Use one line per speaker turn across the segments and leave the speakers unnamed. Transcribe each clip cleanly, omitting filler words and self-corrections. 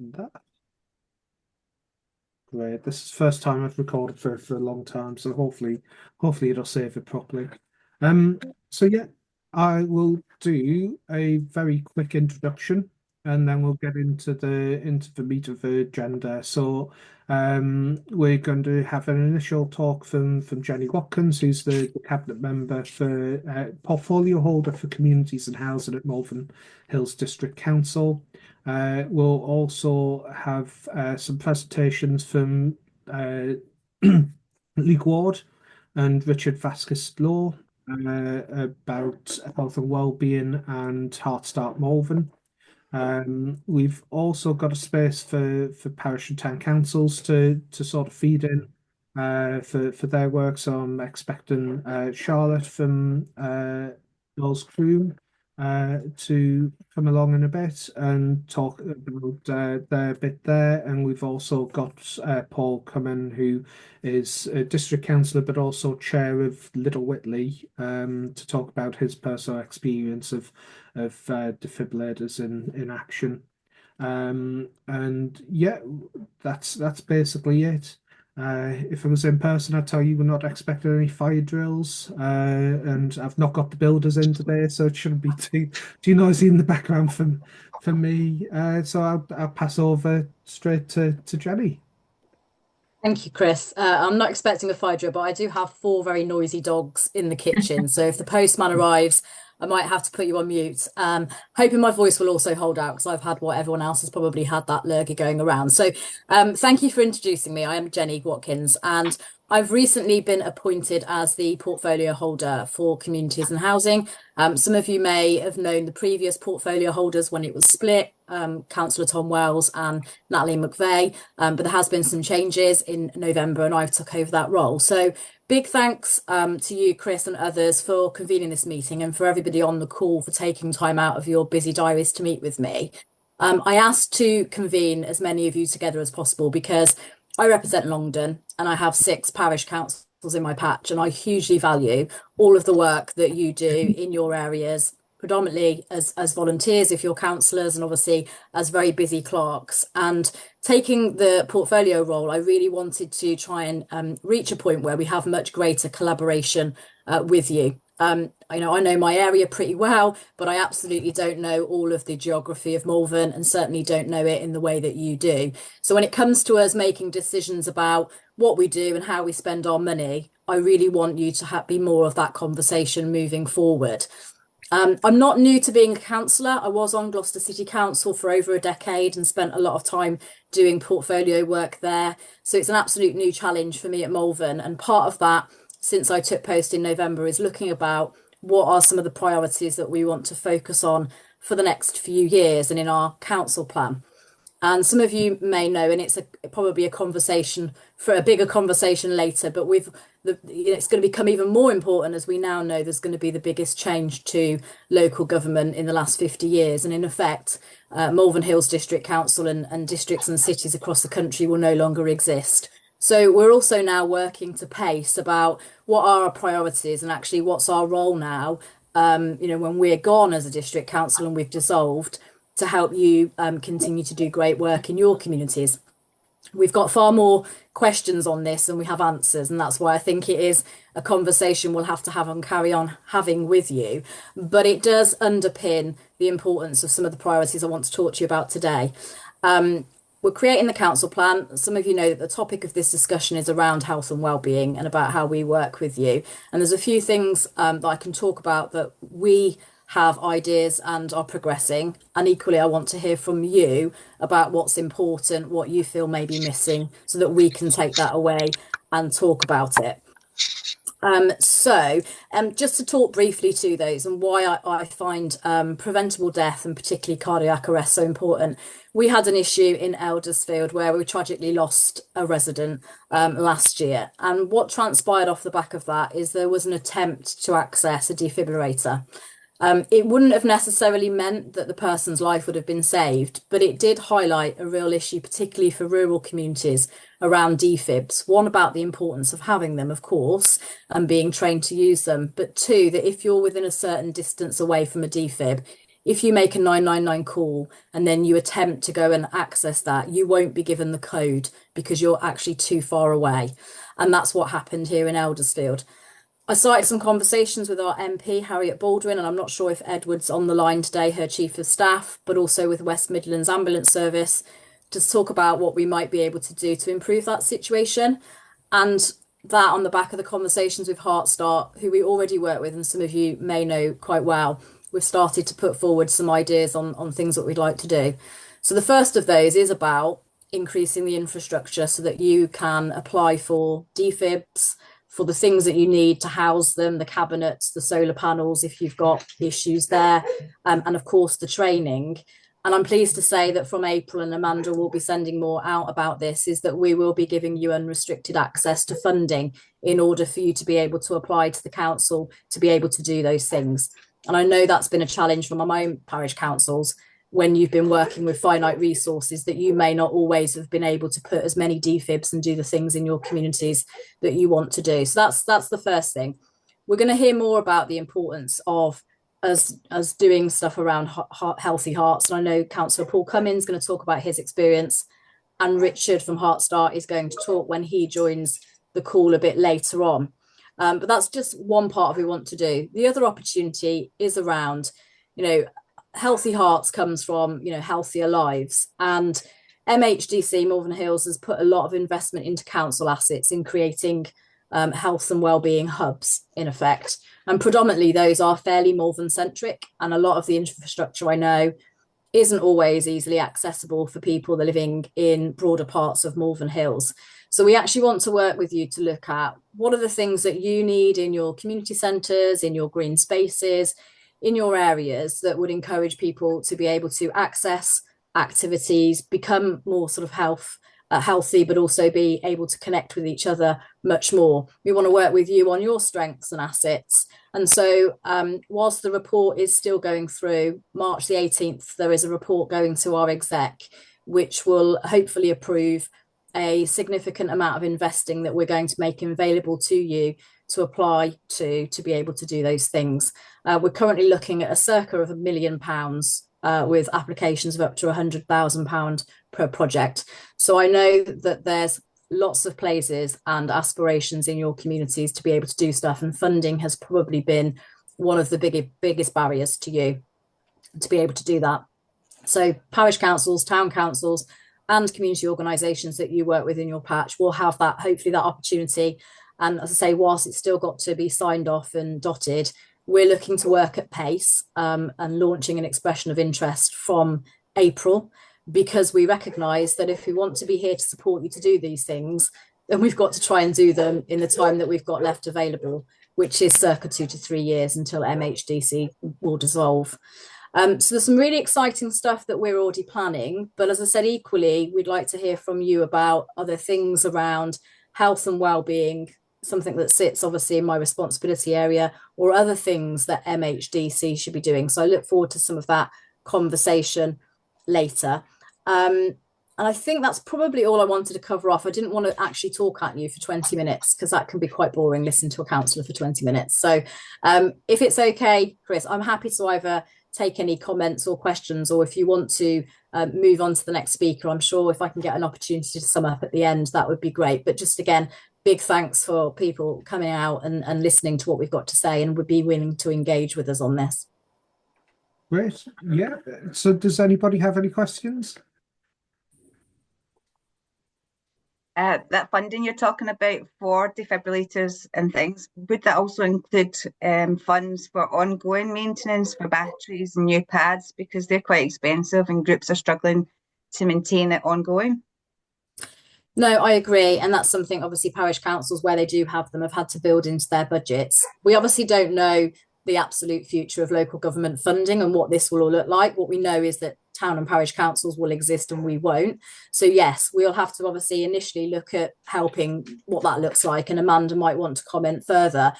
That great. This is the first time I've recorded for a long time, so hopefully it'll save it properly. Um, so yeah, I will do a very quick introduction, and then we'll get into the meat of the agenda. So, we're going to have an initial talk from Jenny Watkins, who's the cabinet member for portfolio holder for communities and housing at Malvern Hills District Council. We'll also have some presentations from uh, Luke Ward and Richard Vasquez Law about health and well-being and Heart Start Malvern. We've also got a space for parish and town councils to sort of feed in for their work. So I'm expecting Charlotte from Knowles Crew to come along in a bit and talk about their bit there. And we've also got Paul Cummin, who is a district councillor but also chair of Little Whitley, to talk about his personal experience of defibrillators in action. And yeah, that's basically it. If I was in person, I'd tell you we're not expecting any fire drills, and I've not got the builders in today, so it shouldn't be too noisy in the background for me. So I'll pass over straight to Jenny.
Thank you, Chris. I'm not expecting a fire drill, but I do have four very noisy dogs in the kitchen. So if the postman arrives, I might have to put you on mute. Hoping my voice will also hold out because I've had what everyone else has probably had, that lurgy going around. So thank you for introducing me. I am Jenny Watkins, and I've recently been appointed as the portfolio holder for communities and housing. Some of you may have known the previous portfolio holders when it was split, Councillor Tom Wells and Natalie McVeigh, but there has been some changes in November and I've took over that role. So big thanks to you, Chris, and others for convening this meeting and for everybody on the call for taking time out of your busy diaries to meet with me. I asked to convene as many of you together as possible because I represent Longdon and I have 6 parish councils in my patch, and I hugely value all of the work that you do in your areas, predominantly as volunteers if you're councillors, and obviously as very busy clerks. And taking the portfolio role, I really wanted to try and reach a point where we have much greater collaboration with you. I know my area pretty well, but I absolutely don't know all of the geography of Malvern and certainly don't know it in the way that you do. So when it comes to us making decisions about what we do and how we spend our money, I really want you to be more of that conversation moving forward. I'm not new to being a councillor. I was on Gloucester City Council for over a decade and spent a lot of time doing portfolio work there. So it's an absolute new challenge for me at Malvern. And part of that, since I took post in November, is looking about what are some of the priorities that we want to focus on for the next few years and in our council plan. And some of you may know, and probably a conversation for a bigger conversation later, but it's going to become even more important as we now know there's going to be the biggest change to local government in the last 50 years. And in effect, Malvern Hills District Council and districts and cities across the country will no longer exist. So we're also now working to pace about what are our priorities and actually what's our role now, when we're gone as a district council and we've dissolved, to help you continue to do great work in your communities. We've got far more questions on this than we have answers, and that's why I think it is a conversation we'll have to have and carry on having with you. But it does underpin the importance of some of the priorities I want to talk to you about today. We're creating the council plan. Some of you know that the topic of this discussion is around health and well-being and about how we work with you. And there's a few things that I can talk about that we have ideas and are progressing. And equally, I want to hear from you about what's important, what you feel may be missing, so that we can take that away and talk about it. Just to talk briefly to those and why I find preventable death and particularly cardiac arrest so important. We had an issue in Eldersfield where we tragically lost a resident last year. And what transpired off the back of that is there was an attempt to access a defibrillator. It wouldn't have necessarily meant that the person's life would have been saved, but it did highlight a real issue, particularly for rural communities around defibs. One, about the importance of having them, of course, and being trained to use them. But two, that if you're within a certain distance away from a defib, if you make a 999 call and then you attempt to go and access that, you won't be given the code because you're actually too far away. And that's what happened here in Eldersfield. I started some conversations with our MP, Harriet Baldwin, and I'm not sure if Edward's on the line today, her Chief of Staff, but also with West Midlands Ambulance Service, to talk about what we might be able to do to improve that situation. And that on the back of the conversations with Heartstart, who we already work with, and some of you may know quite well, we've started to put forward some ideas on things that we'd like to do. So the first of those is about increasing the infrastructure so that you can apply for defibs, for the things that you need to house them, the cabinets, the solar panels, if you've got issues there, and of course the training. And I'm pleased to say that from April, and Amanda will be sending more out about this, is that we will be giving you unrestricted access to funding in order for you to be able to apply to the council to be able to do those things. And I know that's been a challenge from my own parish councils when you've been working with finite resources, that you may not always have been able to put as many defibs and do the things in your communities that you want to do. So that's the first thing. We're going to hear more about the importance of us doing stuff around healthy hearts. And I know Councillor Paul Cummins is going to talk about his experience, and Richard from Heartstart is going to talk when he joins the call a bit later on. But that's just one part of what we want to do. The other opportunity is around, healthy hearts comes from, healthier lives. And MHDC, Malvern Hills, has put a lot of investment into council assets in creating health and wellbeing hubs, in effect. And predominantly those are fairly Malvern centric. And a lot of the infrastructure, I know, isn't always easily accessible for people that are living in broader parts of Malvern Hills. So we actually want to work with you to look at what are the things that you need in your community centres, in your green spaces, in your areas that would encourage people to be able to access activities, become more sort of healthy, but also be able to connect with each other much more. We want to work with you on your strengths and assets. And so whilst the report is still going through, March the 18th, there is a report going to our exec, which will hopefully approve a significant amount of investing that we're going to make available to you to apply to be able to do those things. We're currently looking at a circa of £1 million with applications of up to £100,000 per project. So I know that there's lots of places and aspirations in your communities to be able to do stuff, and funding has probably been one of the biggest barriers to you to be able to do that. So parish councils, town councils, and community organisations that you work with in your patch will have that, hopefully that opportunity. And as I say, whilst it's still got to be signed off and dotted, we're looking to work at pace and launching an expression of interest from April, because we recognise that if we want to be here to support you to do these things, then we've got to try and do them in the time that we've got left available, which is circa 2 to 3 years until MHDC will dissolve. So there's some really exciting stuff that we're already planning. But as I said, equally, we'd like to hear from you about other things around health and wellbeing, something that sits obviously in my responsibility area, or other things that MHDC should be doing. So I look forward to some of that conversation later. And I think that's probably all I wanted to cover off. I didn't want to actually talk at you for 20 minutes because that can be quite boring, listening to a councillor for 20 minutes. So if it's okay, Chris, I'm happy to either take any comments or questions, or if you want to move on to the next speaker, I'm sure if I can get an opportunity to sum up at the end, that would be great. But just again, big thanks for people coming out and listening to what we've got to say and would be willing to engage with us on this.
Great. Yeah. So does anybody have any questions?
That funding you're talking about for defibrillators and things, would that also include funds for ongoing maintenance for batteries and new pads, because they're quite expensive and groups are struggling to maintain it ongoing?
No, I agree. And that's something obviously parish councils, where they do have them, have had to build into their budgets. We obviously don't know the absolute future of local government funding and what this will all look like. What we know is that town and parish councils will exist and we won't. So yes, we'll have to obviously initially look at helping what that looks like, and Amanda might want to comment further.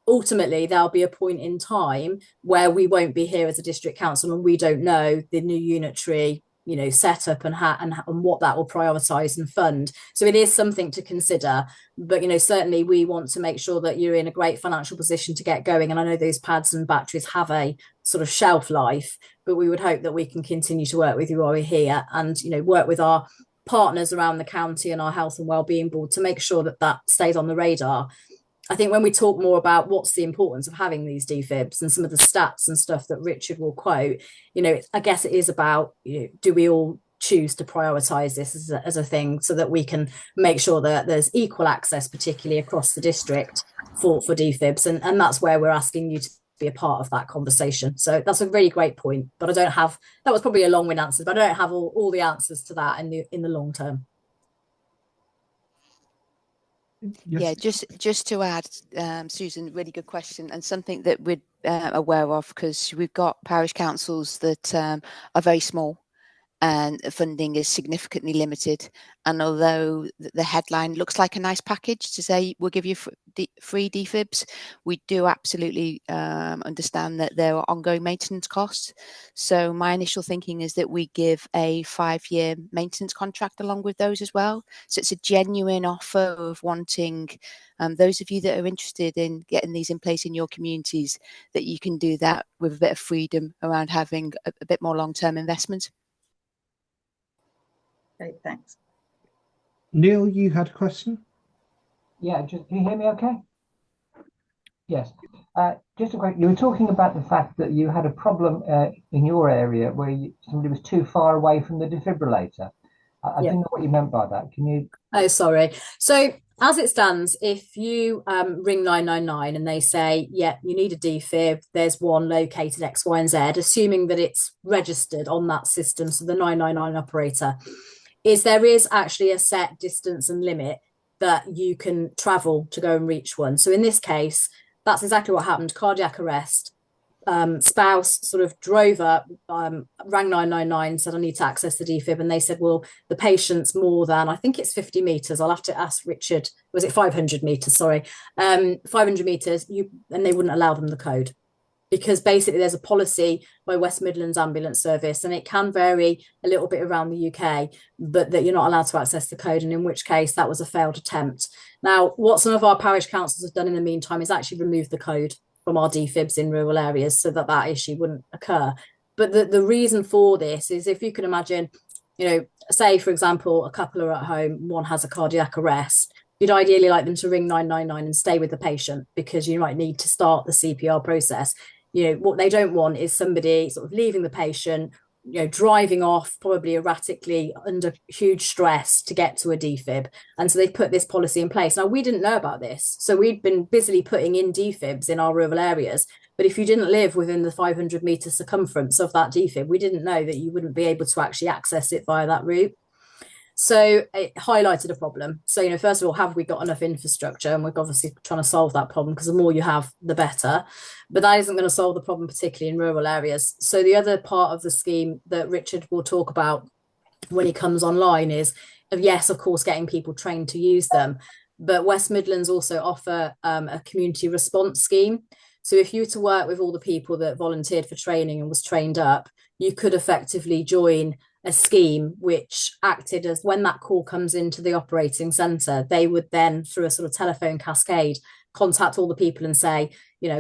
Ultimately, there'll be a point in time where we won't be here as a district council and we don't know the new unitary set up and what that will prioritise and fund. So it is something to consider, but certainly we want to make sure that you're in a great financial position to get going. And I know those pads and batteries have a sort of shelf life, but we would hope that we can continue to work with you while we're here, and work with our partners around the county and our health and wellbeing board to make sure that that stays on the radar. I think when we talk more about what's the importance of having these defibs and some of the stats and stuff that Richard will quote, I guess it is about, do we all choose to prioritise this as a thing so that we can make sure that there's equal access, particularly across the district for defibs. And that's where we're asking you to be a part of that conversation. So that's a really great point, but that was probably a long-winded answer, but I don't have all the answers to that in the long term.
Yes. Yeah, just to add, Susan, really good question, and something that we're aware of, because we've got parish councils that are very small and funding is significantly limited. And although the headline looks like a nice package to say we'll give you free defibs, we do absolutely understand that there are ongoing maintenance costs. So my initial thinking is that we give a 5-year maintenance contract along with those as well. So it's a genuine offer of wanting those of you that are interested in getting these in place in your communities, that you can do that with a bit of freedom around having a bit more long-term investment.
Great, thanks.
Neil, you had a question?
Yeah, can you hear me okay? Yes. Just a quick, you were talking about the fact that you had a problem in your area where somebody was too far away from the defibrillator. I didn't know what you meant by that. Can you?
Oh, sorry. So as it stands, if you ring 999 and they say, yeah, you need a defib, there's one located X, Y, and Z, assuming that it's registered on that system, so the 999 operator, there is actually a set distance and limit that you can travel to go and reach one. So in this case, that's exactly what happened. Cardiac arrest. Spouse sort of drove up, rang 999, said, I need to access the defib. And they said, well, the patient's more than, I think it's 50 metres. I'll have to ask Richard, was it 500 metres? Sorry. 500 metres, and they wouldn't allow them the code. Because basically there's a policy by West Midlands Ambulance Service, and it can vary a little bit around the UK, but that you're not allowed to access the code, and in which case that was a failed attempt. Now, what some of our parish councils have done in the meantime is actually remove the code from our defibs in rural areas so that issue wouldn't occur. But the reason for this is, if you can imagine, say, for example, a couple are at home, one has a cardiac arrest, you'd ideally like them to ring 999 and stay with the patient, because you might need to start the CPR process. What they don't want is somebody sort of leaving the patient, driving off probably erratically under huge stress to get to a defib. And so they've put this policy in place. Now, we didn't know about this. So we'd been busily putting in defibs in our rural areas. But if you didn't live within the 500 metre circumference of that defib, we didn't know that you wouldn't be able to actually access it via that route. So it highlighted a problem. So, first of all, have we got enough infrastructure? And we're obviously trying to solve that problem, because the more you have, the better. But that isn't going to solve the problem, particularly in rural areas. So the other part of the scheme that Richard will talk about when he comes online is, yes, of course, getting people trained to use them. But West Midlands also offer a community response scheme. So if you were to work with all the people that volunteered for training and was trained up, you could effectively join a scheme which acted as, when that call comes into the operating centre, they would then, through a sort of telephone cascade, contact all the people and say,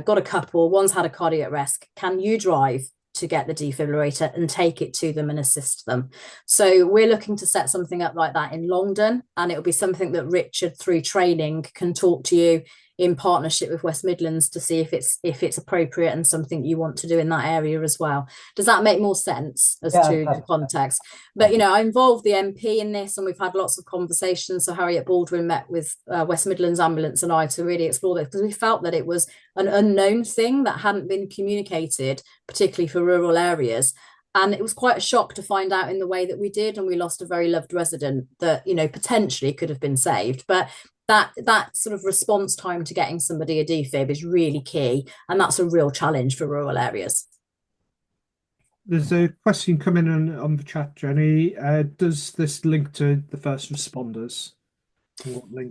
got a couple, one's had a cardiac arrest, can you drive to get the defibrillator and take it to them and assist them? So we're looking to set something up like that in Longdon, and it'll be something that Richard, through training, can talk to you in partnership with West Midlands to see if it's appropriate and something you want to do in that area as well. Does that make more sense to the context? But I involved the MP in this, and we've had lots of conversations. So Harriet Baldwin met with West Midlands Ambulance and I to really explore this, because we felt that it was an unknown thing that hadn't been communicated, particularly for rural areas. And it was quite a shock to find out in the way that we did, and we lost a very loved resident that potentially could have been saved. But that sort of response time to getting somebody a defib is really key, and that's a real challenge for rural areas.
There's a question coming on the chat, Jenny. Does this link to the first responders?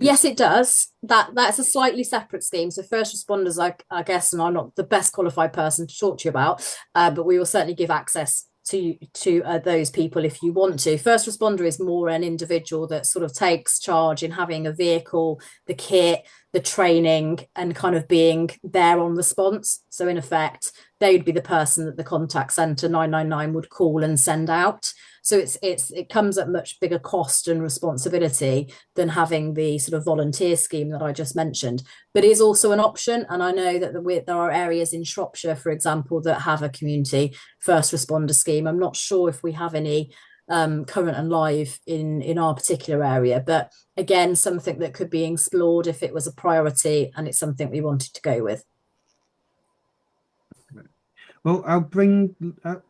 Yes, it does. That's a slightly separate scheme. So first responders, I guess, and I'm not the best qualified person to talk to you about, but we will certainly give access to those people if you want to. First responder is more an individual that sort of takes charge in having a vehicle, the kit, the training, and kind of being there on response. So in effect, they'd be the person that the contact centre 999 would call and send out. So it comes at much bigger cost and responsibility than having the sort of volunteer scheme that I just mentioned, but is also an option. And I know that there are areas in Shropshire, for example, that have a community first responder scheme. I'm not sure if we have any current and live in our particular area, but again, something that could be explored if it was a priority and it's something we wanted to go with.
Well, I'll bring,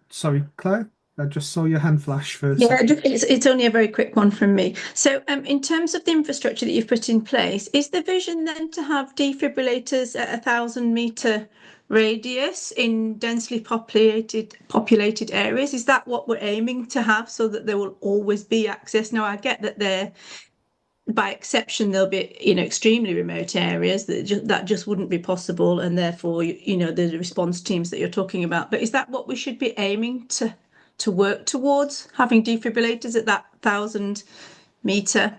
sorry, Claire, I just saw your hand flash first.
Yeah, it's only a very quick one from me. So in terms of the infrastructure that you've put in place, is the vision then to have defibrillators at 1,000-metre radius in densely populated areas? Is that what we're aiming to have, so that there will always be access? Now, I get that there, by exception, there'll be, you know, extremely remote areas that just wouldn't be possible, and therefore, you know, the response teams that you're talking about. But is that what we should be aiming to work towards, having defibrillators at that 1,000-metre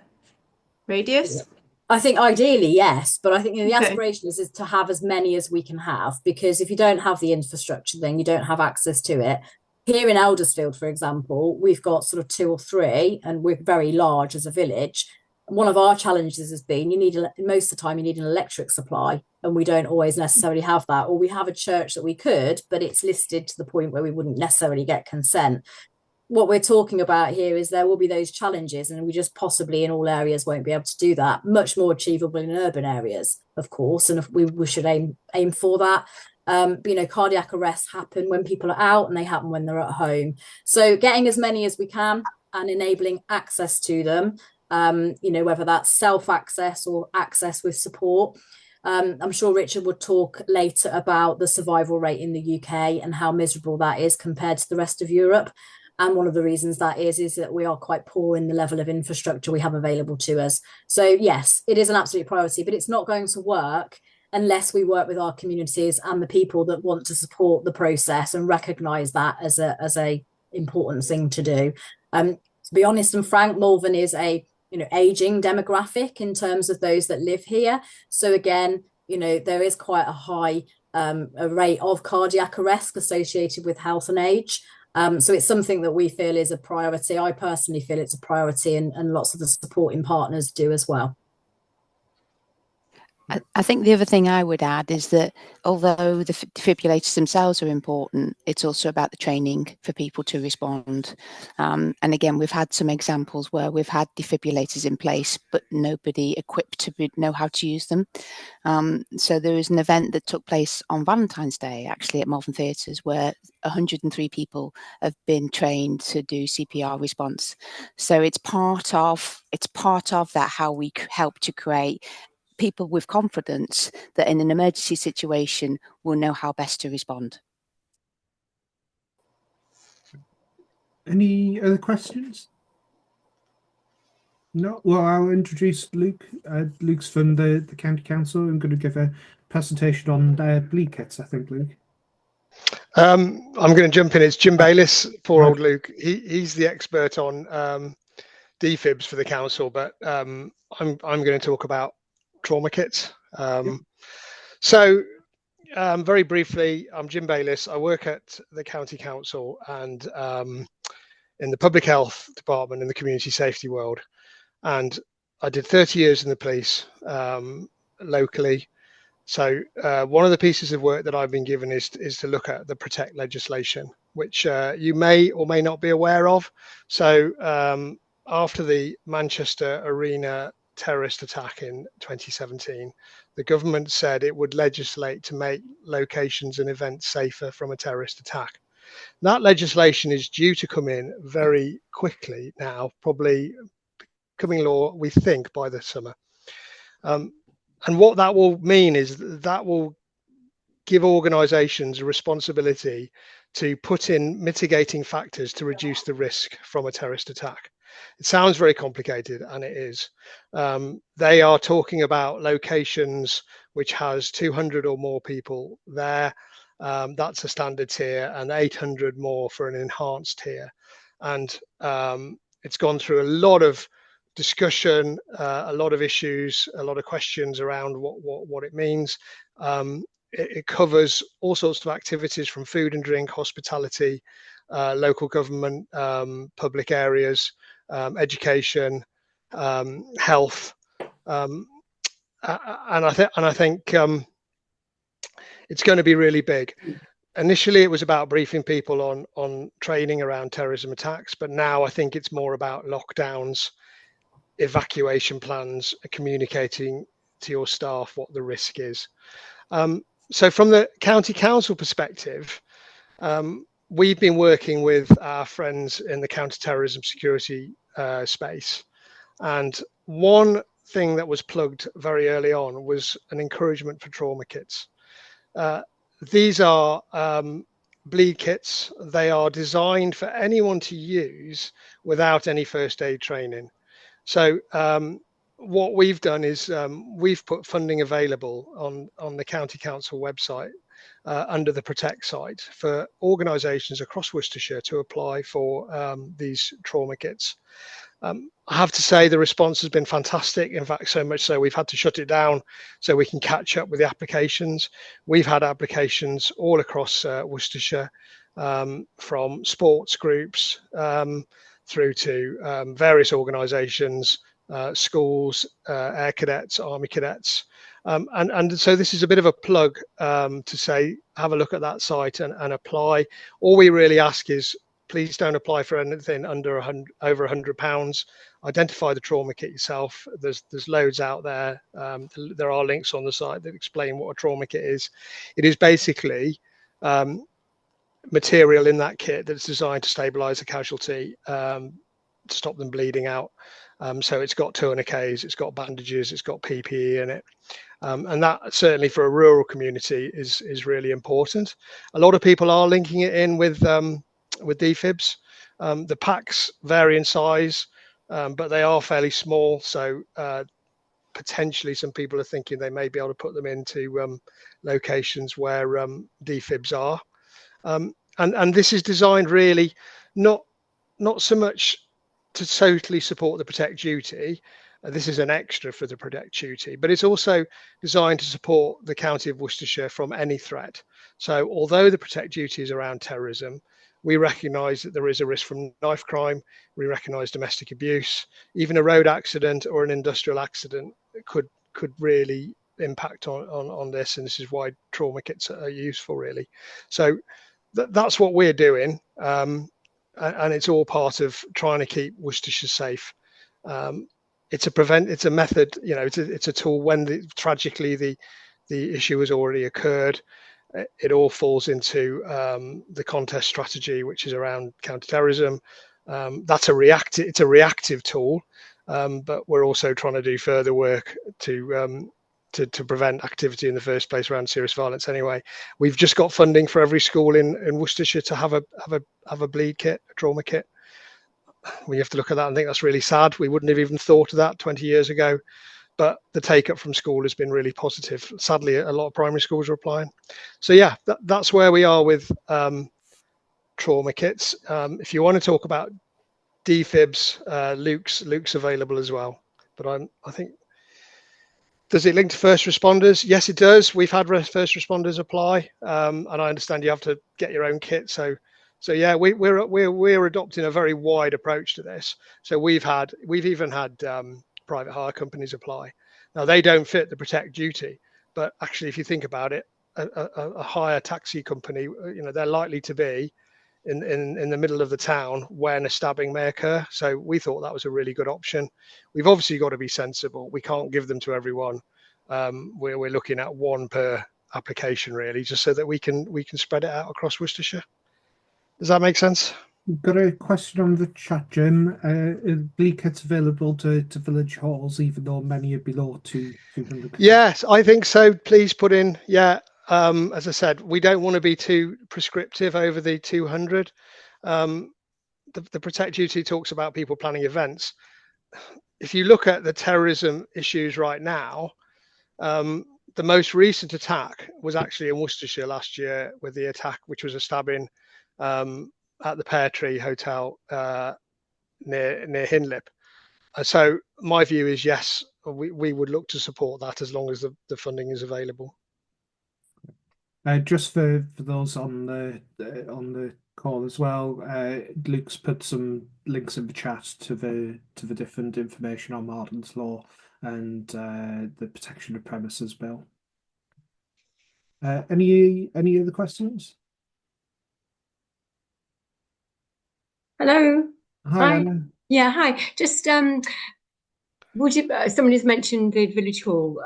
radius?
I think ideally, yes, but I think the aspiration is to have as many as we can have, because if you don't have the infrastructure, then you don't have access to it. Here in Eldersfield, for example, we've got sort of 2 or 3, and we're very large as a village. One of our challenges has been most of the time you need an electric supply, and we don't always necessarily have that, or we have a church that we could, but it's listed to the point where we wouldn't necessarily get consent. What we're talking about here is there will be those challenges, and we just possibly in all areas won't be able to do that. Much more achievable in urban areas, of course, and if we should aim for that. But, you know, cardiac arrests happen when people are out, and they happen when they're at home. So getting as many as we can and enabling access to them, you know, whether that's self-access or access with support. I'm sure Richard would talk later about the survival rate in the UK and how miserable that is compared to the rest of Europe. And one of the reasons that is that we are quite poor in the level of infrastructure we have available to us. So yes, it is an absolute priority, but it's not going to work unless we work with our communities and the people that want to support the process and recognise that as a important thing to do. To be honest and frank, Malvern is a aging demographic in terms of those that live here. So again, there is quite a high a rate of cardiac arrest associated with health and age. So it's something that we feel is a priority. I personally feel it's a priority, and lots of the supporting partners do as well.
I think the other thing I would add is that although the defibrillators themselves are important, it's also about the training for people to respond. And again, we've had some examples where we've had defibrillators in place, but nobody equipped to know how to use them. So there was an event that took place on Valentine's Day, actually, at Malvern Theatres, where 103 people have been trained to do CPR response. So it's part of that, how we help to create people with confidence that in an emergency situation will know how best to respond.
Any other questions? No? Well, I'll introduce Luke. Luke's from the County Council. I'm going to give a presentation on bleed kits, I think, Luke.
I'm going to jump in. It's Jim Bayliss, poor old Luke. He's the expert on defibs for the council, but I'm going to talk about trauma kits. So very briefly, I'm Jim Bayliss. I work at the County Council and in the Public Health Department in the community safety world. And I did 30 years in the police locally. So one of the pieces of work that I've been given is to look at the Protect legislation, which you may or may not be aware of. So after the Manchester Arena terrorist attack in 2017, the government said it would legislate to make locations and events safer from a terrorist attack. That legislation is due to come in very quickly now, probably becoming law, we think, by the summer. And what that will mean is that will give organisations a responsibility to put in mitigating factors to reduce the risk from a terrorist attack. It sounds very complicated, and it is. They are talking about locations which has 200 or more people there, That's a standard tier, and 800 more for an enhanced tier. And it's gone through a lot of discussion, a lot of issues, a lot of questions around what it means. It covers all sorts of activities from food and drink, hospitality, local government, public areas, education, health, and I think it's going to be really big. Initially, it was about briefing people on training around terrorism attacks, but now I think it's more about lockdowns, evacuation plans, communicating to your staff what the risk is. So from the county council perspective, we've been working with our friends in the counter-terrorism security space, and one thing that was plugged very early on was an encouragement for trauma kits. These are bleed kits. They are designed for anyone to use without any first aid training. So what we've done is we've put funding available on the county council website under the Protect site for organisations across Worcestershire to apply for these trauma kits. I have to say the response has been fantastic. In fact, so much so we've had to shut it down so we can catch up with the applications. We've had applications all across Worcestershire, from sports groups through to various organisations, schools, air cadets, army cadets. And so this is a bit of a plug to say, have a look at that site and apply. All we really ask is, please don't apply for anything under over £100. Identify the trauma kit yourself. There's loads out there. There are links on the site that explain what a trauma kit is. It is basically material in that kit that's designed to stabilise a casualty, to stop them bleeding out. So it's got tourniquets, it's got bandages, it's got PPE in it. And that certainly for a rural community is really important. A lot of people are linking it in with defibs. The packs vary in size, but they are fairly small. So potentially some people are thinking they may be able to put them into locations where defibs are. And this is designed really not so much to totally support the Protect duty. This is an extra for the Protect duty, but it's also designed to support the County of Worcestershire from any threat. So although the Protect duty is around terrorism, we recognise that there is a risk from knife crime. We recognise domestic abuse. Even a road accident or an industrial accident could really impact on this, and this is why trauma kits are useful, really. So that's what we're doing, and it's all part of trying to keep Worcestershire safe. It's a method, you know, it's a tool when tragically the issue has already occurred. It all falls into the contest strategy, which is around counterterrorism. It's a reactive tool, but we're also trying to do further work to prevent activity in the first place around serious violence. Anyway, we've just got funding for every school in Worcestershire to have a bleed kit, a trauma kit. We have to look at that and think that's really sad. We wouldn't have even thought of that 20 years ago. But the take up from school has been really positive. Sadly, a lot of primary schools are applying. So yeah, that's where we are with trauma kits. If you want to talk about defibs, Luke's available as well. But I think, does it link to first responders? Yes, it does. We've had first responders apply, and I understand you have to get your own kit. So yeah, we're adopting a very wide approach to this. So we've even had private hire companies apply. Now they don't fit the Protect duty, but actually, if you think about it, a hire taxi company, you know, they're likely to be in the middle of the town when a stabbing may occur. So we thought that was a really good option. We've obviously got to be sensible. We can't give them to everyone. We're looking at one per application, really, just so that we can spread it out across Worcestershire. Does that make sense?
We've got a question on the chat, Jim. Is bleed kits available to village halls, even though many are below 200? Yes,
I think so. Please put in, yeah. As I said, we don't want to be too prescriptive over the 200. The Protect duty talks about people planning events. If you look at the terrorism issues right now, the most recent attack was actually in Worcestershire last year, with the attack, which was a stabbing at the Pear Tree Hotel near Hinlip. So my view is yes, we would look to support that as long as the funding is available.
Just for those on the call as well, Luke's put some links in the chat to the different information on Martin's Law and the Protection of Premises Bill. Any other questions?
Hello.
Hi, Anna.
Yeah, hi. Just would you? Somebody has mentioned the village hall.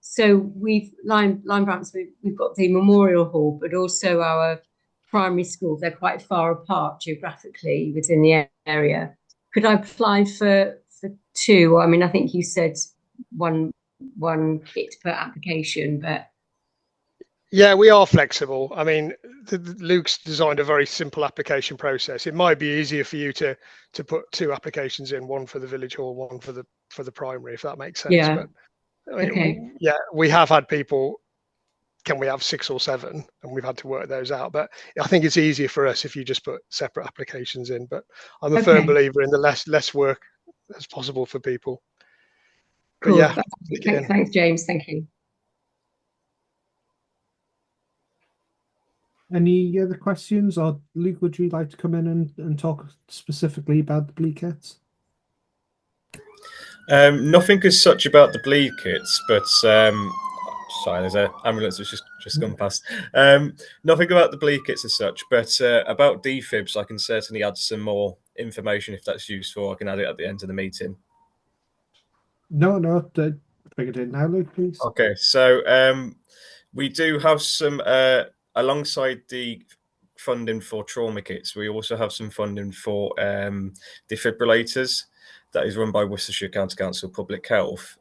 So we've Lyme Bramps, we've got the Memorial Hall, but also our primary schools. They're quite far apart geographically within the area. Could I apply for two? I mean, I think you said one kit per application, but
yeah, we are flexible. I mean, Luke's designed a very simple application process. It might be easier for you to put two applications in, one for the village hall, one for the primary, if that makes sense.
yeah.
But I mean,
Okay.
yeah, we have had people, can we have 6 or 7? And we've had to work those out. But I think it's easier for us if you just put separate applications in. But I'm a firm believer in the less work as possible for people. But
Cool.
yeah,
Thanks, James. Thank you.
Any other questions? Or Luke, would you like to come in and talk specifically about the BLE kits?
Nothing as such about the bleed kits, but sorry, there's an ambulance that's just gone past. Nothing about the bleed kits as such, but about defibs, I can certainly add some more information if that's useful. I can add it at the end of the meeting.
No, bring it in now, Luke, please.
Okay, so we do have some, alongside the funding for trauma kits, we also have some funding for defibrillators. That is run by Worcestershire County Council Public Health.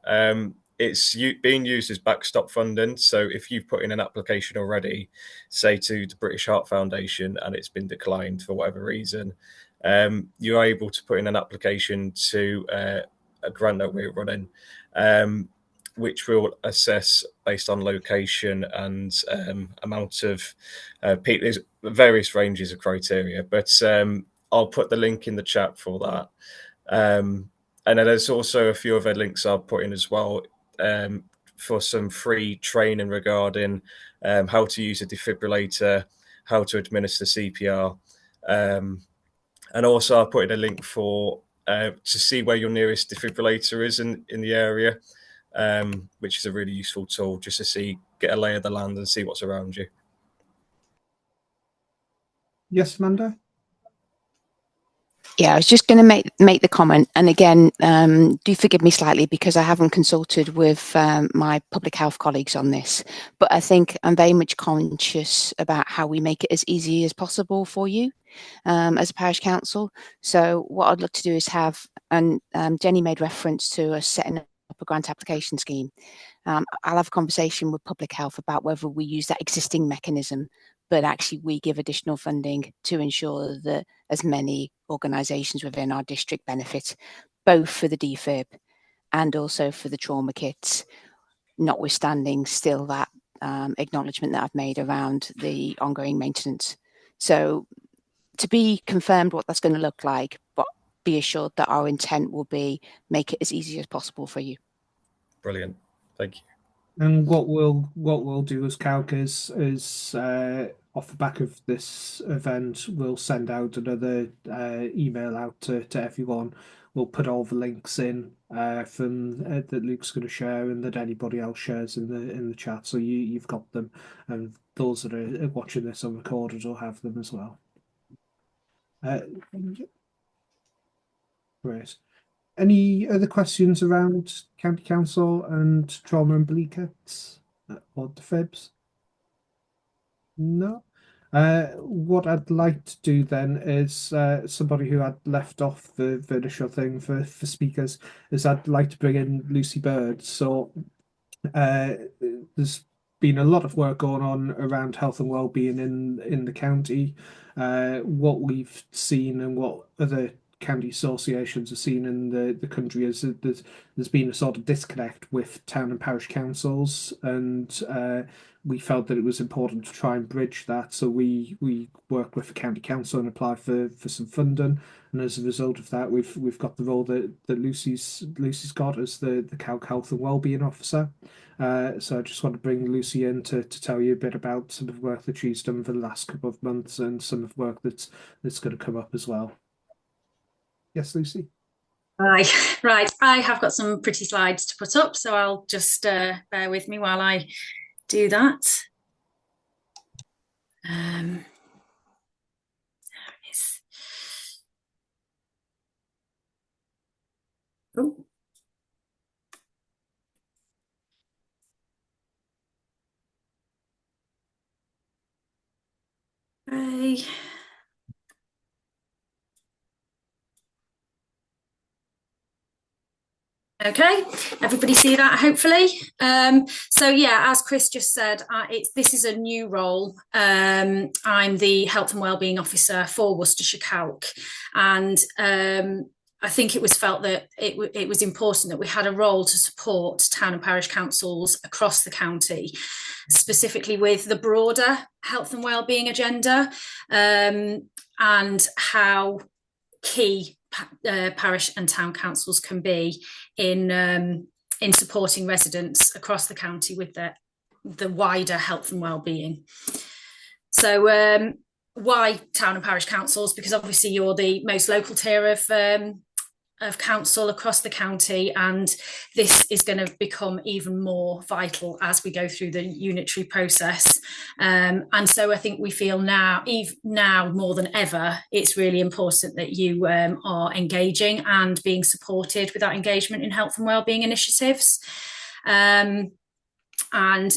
It's being used as backstop funding. So if you've put in an application already, say to the British Heart Foundation, and it's been declined for whatever reason, you're able to put in an application to a grant that we're running, which will assess based on location and amount of people. There's various ranges of criteria, but I'll put the link in the chat for that. And then there's also a few other links I'll put in as well for some free training regarding how to use a defibrillator, how to administer CPR. And also I'll put in a link for to see where your nearest defibrillator is in the area, which is a really useful tool just to get a lay of the land and see what's around you.
Yes, Amanda?
Yeah, I was just going to make the comment, and again, do forgive me slightly because I haven't consulted with my public health colleagues on this, but I think I'm very much conscious about how we make it as easy as possible for you as a parish council. So what I'd look to do is have, and Jenny made reference to us setting up a grant application scheme. I'll have a conversation with public health about whether we use that existing mechanism, but actually we give additional funding to ensure that as many organisations within our district benefit, both for the defib and also for the trauma kits, notwithstanding still that acknowledgement that I've made around the ongoing maintenance. So to be confirmed what that's going to look like, but be assured that our intent will be make it as easy as possible for you.
Brilliant, thank you.
And what we'll do as CALC is off the back of this event, we'll send out another email out to everyone. We'll put all the links in from that Luke's going to share and that anybody else shares in the chat. So you've got them, and those that are watching this on recorded will have them as well. Great. Any other questions around County Council and trauma and bleed kits or defibs? No. What I'd like to do then is somebody who had left off the initial thing for speakers is I'd like to bring in Lucy Bird. So there's been a lot of work going on around health and wellbeing in the county. What we've seen and what other county associations are seen in the country is that there's been a sort of disconnect with town and parish councils, and we felt that it was important to try and bridge that. So we worked with the county council and applied for some funding, and as a result of that, we've got the role that Lucy's got as the CALC Health and Wellbeing Officer. So I just want to bring Lucy in to tell you a bit about some of the work that she's done for the last couple of months and some of the work that's going to come up as well. Yes, Lucy.
Hi. Right, I have got some pretty slides to put up, so I'll just bear with me while I do that. There it is. Oh. Right. Okay, everybody see that, hopefully. So yeah, as Chris just said, this is a new role. I'm the Health and Wellbeing Officer for Worcestershire CALC, and I think it was felt that it was important that we had a role to support town and parish councils across the county, specifically with the broader health and wellbeing agenda, and how key parish and town councils can be in supporting residents across the county with the wider health and wellbeing. So why town and parish councils? Because obviously you're the most local tier of council across the county, and this is going to become even more vital as we go through the unitary process. And so I think we feel now more than ever, it's really important that you are engaging and being supported with that engagement in health and wellbeing initiatives. And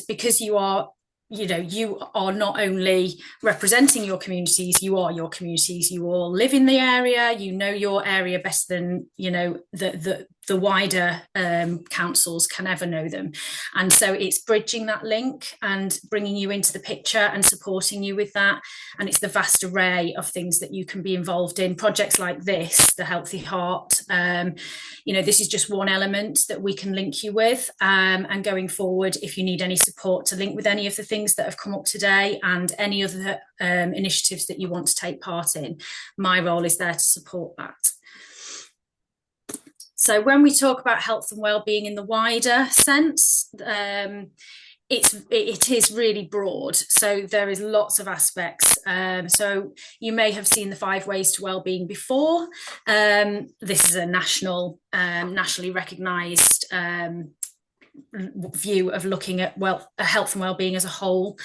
because you are not only representing your communities, you are your communities. You all live in the area, you know your area better than the wider councils can ever know them. And so it's bridging that link and bringing you into the picture and supporting you with that. And it's the vast array of things that you can be involved in. Projects like this, the Healthy Heart, this is just one element that we can link you with. And going forward, if you need any support to link with any of the things that have come up today and any other initiatives that you want to take part in, my role is there to support that. So when we talk about health and wellbeing in the wider sense, it is really broad. So there is lots of aspects. So you may have seen the 5 ways to wellbeing before. This is a nationally recognised view of looking at health and wellbeing as a whole.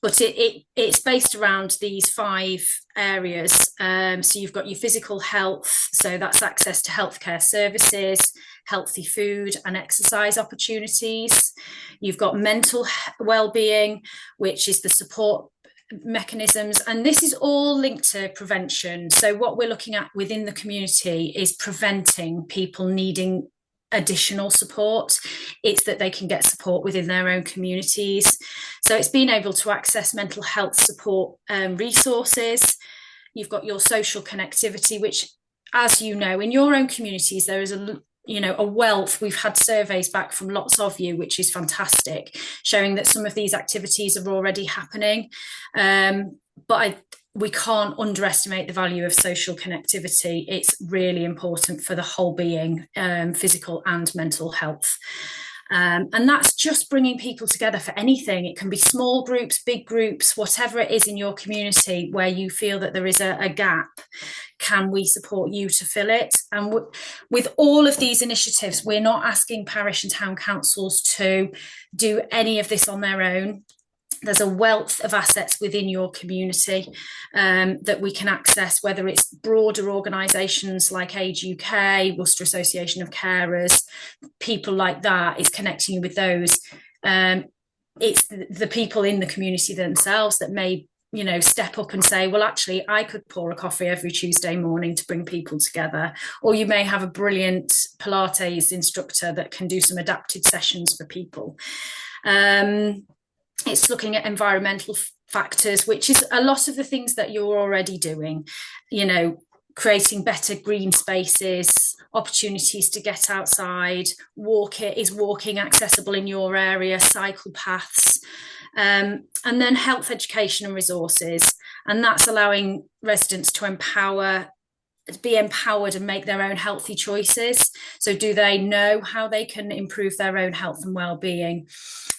But it's based around these 5 areas. So you've got your physical health, so that's access to healthcare services, healthy food and exercise opportunities. You've got mental well-being, which is the support mechanisms, and this is all linked to prevention. So what we're looking at within the community is preventing people needing additional support. It's that they can get support within their own communities. So it's being able to access mental health support resources. You've got your social connectivity, which, as you know, in your own communities, there is a wealth. We've had surveys back from lots of you, which is fantastic, showing that some of these activities are already happening. But we can't underestimate the value of social connectivity. It's really important for the whole being, physical and mental health. And that's just bringing people together for anything. It can be small groups, big groups, whatever it is in your community where you feel that there is a gap. Can we support you to fill it? And with all of these initiatives, we're not asking parish and town councils to do any of this on their own. There's a wealth of assets within your community that we can access, whether it's broader organisations like Age UK, Worcester Association of Carers, people like that. It's connecting you with those. It's the people in the community themselves that may step up and say, well, actually, I could pour a coffee every Tuesday morning to bring people together. Or you may have a brilliant Pilates instructor that can do some adapted sessions for people. It's looking at environmental factors, which is a lot of the things that you're already doing, creating better green spaces, opportunities to get outside, is walking accessible in your area, cycle paths, and then health education and resources. And that's allowing residents to be empowered and make their own healthy choices. So do they know how they can improve their own health and well-being?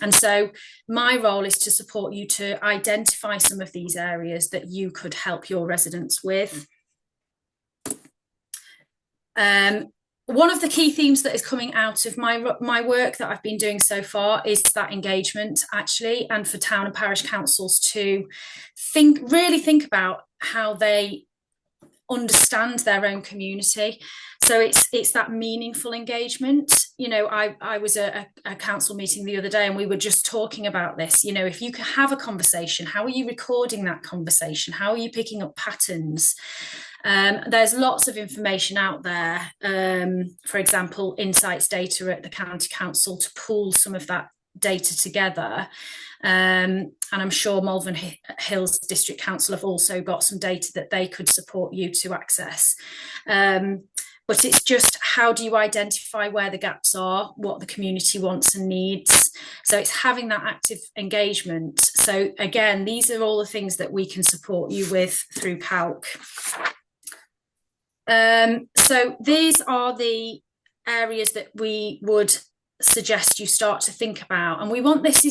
And so my role is to support you to identify some of these areas that you could help your residents with. One of the key themes that is coming out of my work that I've been doing so far is that engagement, actually, and for town and parish councils to really think about how they understand their own community. So it's that meaningful engagement. You know, I was at a council meeting the other day, and we were just talking about this. You know, if you can have a conversation, how are you recording that conversation? How are you picking up patterns? There's lots of information out there. For example, insights data at the county council to pool some of that data together. And I'm sure Malvern Hills District Council have also got some data that they could support you to access. But it's just, how do you identify where the gaps are, what the community wants and needs? So it's having that active engagement. So again, these are all the things that we can support you with through CALC. So these are the areas that we would suggest you start to think about. And we want this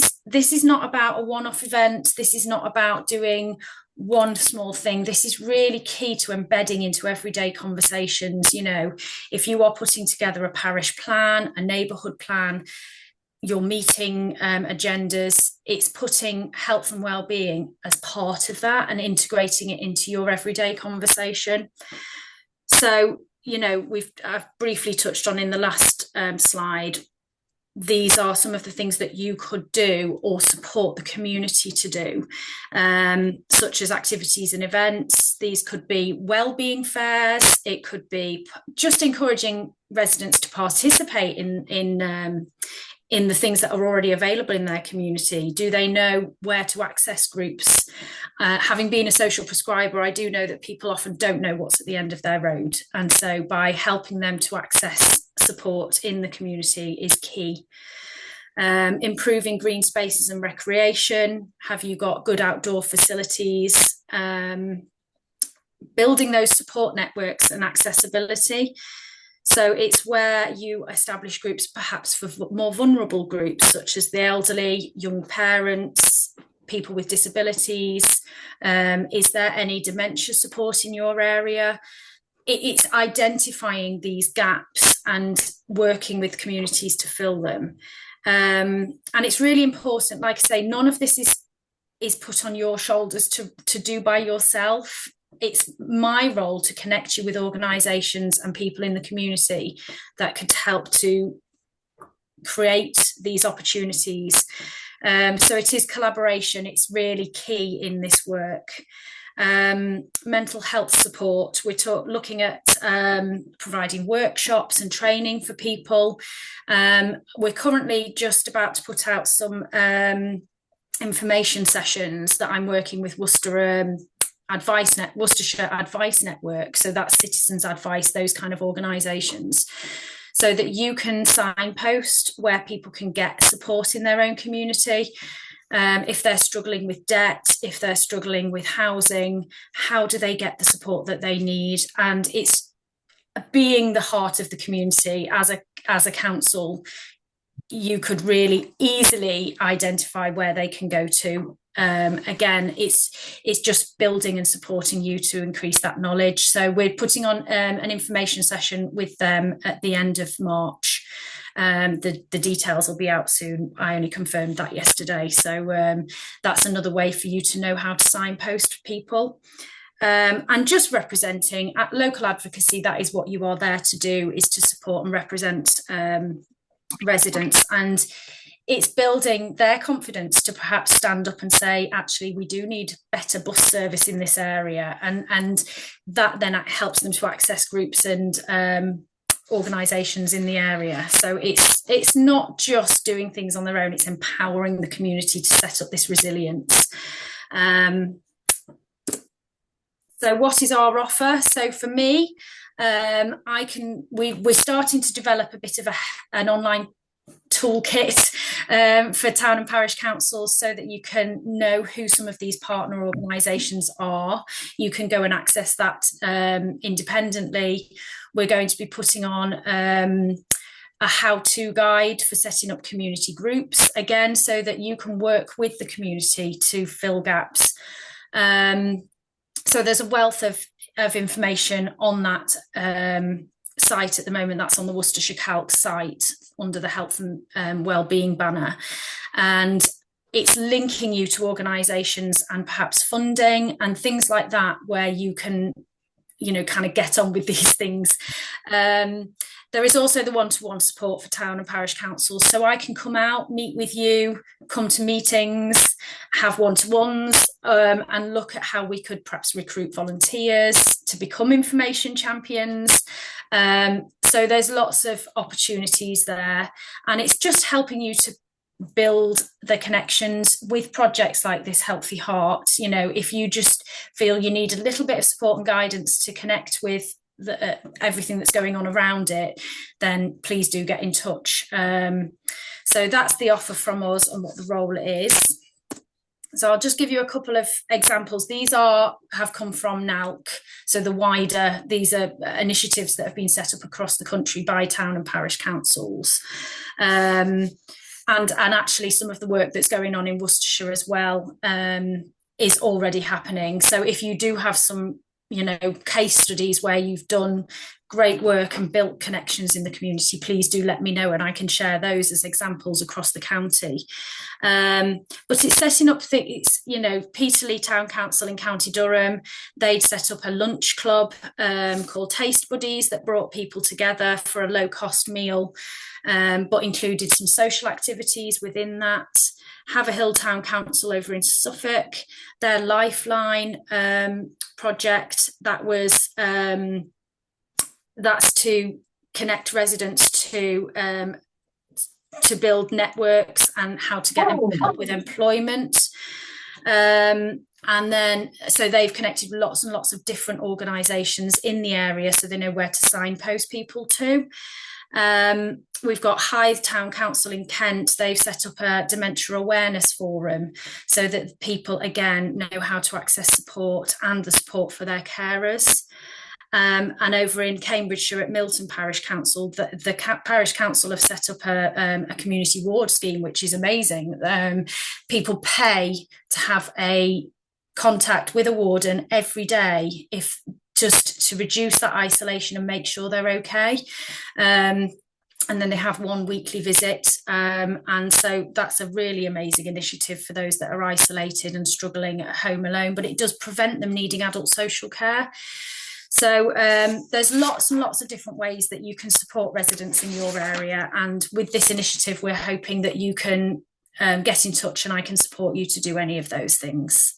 is not about a one-off event. This is not about doing one small thing. This is really key to embedding into everyday conversations. You know, if you are putting together a parish plan, a neighbourhood plan, your meeting agendas, it's putting health and well-being as part of that and integrating it into your everyday conversation. So, you know, I've briefly touched on in the last slide, these are some of the things that you could do or support the community to do, such as activities and events. These could be wellbeing fairs. It could be just encouraging residents to participate in the things that are already available in their community. Do they know where to access groups? Having been a social prescriber, I do know that people often don't know what's at the end of their road. And so by helping them to access support in the community is key. Improving green spaces and recreation. Have you got good outdoor facilities? Building those support networks and accessibility. So it's where you establish groups perhaps for more vulnerable groups, such as the elderly, young parents, people with disabilities. Is there any dementia support in your area? It's identifying these gaps and working with communities to fill them. And it's really important, like I say, none of this is put on your shoulders to do by yourself. It's my role to connect you with organisations and people in the community that could help to create these opportunities. So it is collaboration. It's really key in this work. Mental health support. We're looking at providing workshops and training for people. We're currently just about to put out some information sessions that I'm working with Worcestershire Advice Network. So that's Citizens Advice, those kind of organisations, so that you can signpost where people can get support in their own community. If they're struggling with debt, if they're struggling with housing, how do they get the support that they need? And it's being the heart of the community. As a council, you could really easily identify where they can go to. Again, it's just building and supporting you to increase that knowledge. So we're putting on an information session with them at the end of March. The details will be out soon. I only confirmed that yesterday. So that's another way for you to know how to signpost people. And just representing at local advocacy, that is what you are there to do, is to support and represent residents. And it's building their confidence to perhaps stand up and say, actually, we do need better bus service in this area. And that then helps them to access groups and organisations in the area. So it's not just doing things on their own, it's empowering the community to set up this resilience. So what is our offer? So for me, we're starting to develop a bit of an online toolkit for town and parish councils so that you can know who some of these partner organisations are. You can go and access that independently. We're going to be putting on a how-to guide for setting up community groups, again, so that you can work with the community to fill gaps. So there's a wealth of information on that site at the moment. That's on the Worcestershire CALC site under the health and wellbeing banner, and it's linking you to organisations and perhaps funding and things like that, where you can, you know, kind of get on with these things. There is also the one-to-one support for town and parish councils, so I can come out, meet with you, come to meetings, have one-to-ones, and look at how we could perhaps recruit volunteers to become information champions. So there's lots of opportunities there, and it's just helping you to build the connections with projects like this Healthy Heart. You know, if you just feel you need a little bit of support and guidance to connect with everything that's going on around it, then please do get in touch. So that's the offer from us and what the role is. So I'll just give you a couple of examples. These have come from CALC. So these are initiatives that have been set up across the country by town and parish councils. And actually some of the work that's going on in Worcestershire as well is already happening. So if you do have some, you know, case studies where you've done great work and built connections in the community, please do let me know, and I can share those as examples across the county. But it's setting up things, you know, Peterlee Town Council in County Durham, they'd set up a lunch club called Taste Buddies that brought people together for a low-cost meal, but included some social activities within that. Haverhill Town Council over in Suffolk, their Lifeline project, that's to connect residents to build networks and how to get help with employment. And then, so they've connected lots and lots of different organisations in the area, so they know where to signpost people to. We've got Hythe Town Council in Kent. They've set up a dementia awareness forum so that people, again, know how to access support and the support for their carers. And over in Cambridgeshire at Milton Parish Council, the Parish Council have set up a community ward scheme, which is amazing. People pay to have a contact with a warden every day, just to reduce that isolation and make sure they're okay. And then they have one weekly visit. And so that's a really amazing initiative for those that are isolated and struggling at home alone, but it does prevent them needing adult social care. So there's lots and lots of different ways that you can support residents in your area. And with this initiative, we're hoping that you can get in touch and I can support you to do any of those things.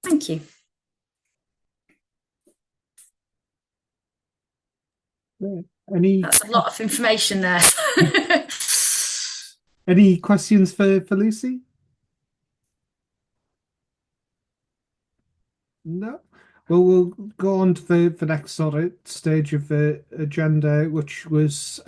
Thank you. That's a lot of information there.
Any questions for Lucy? No. Well, we'll go on to the next sort of stage of the agenda, which was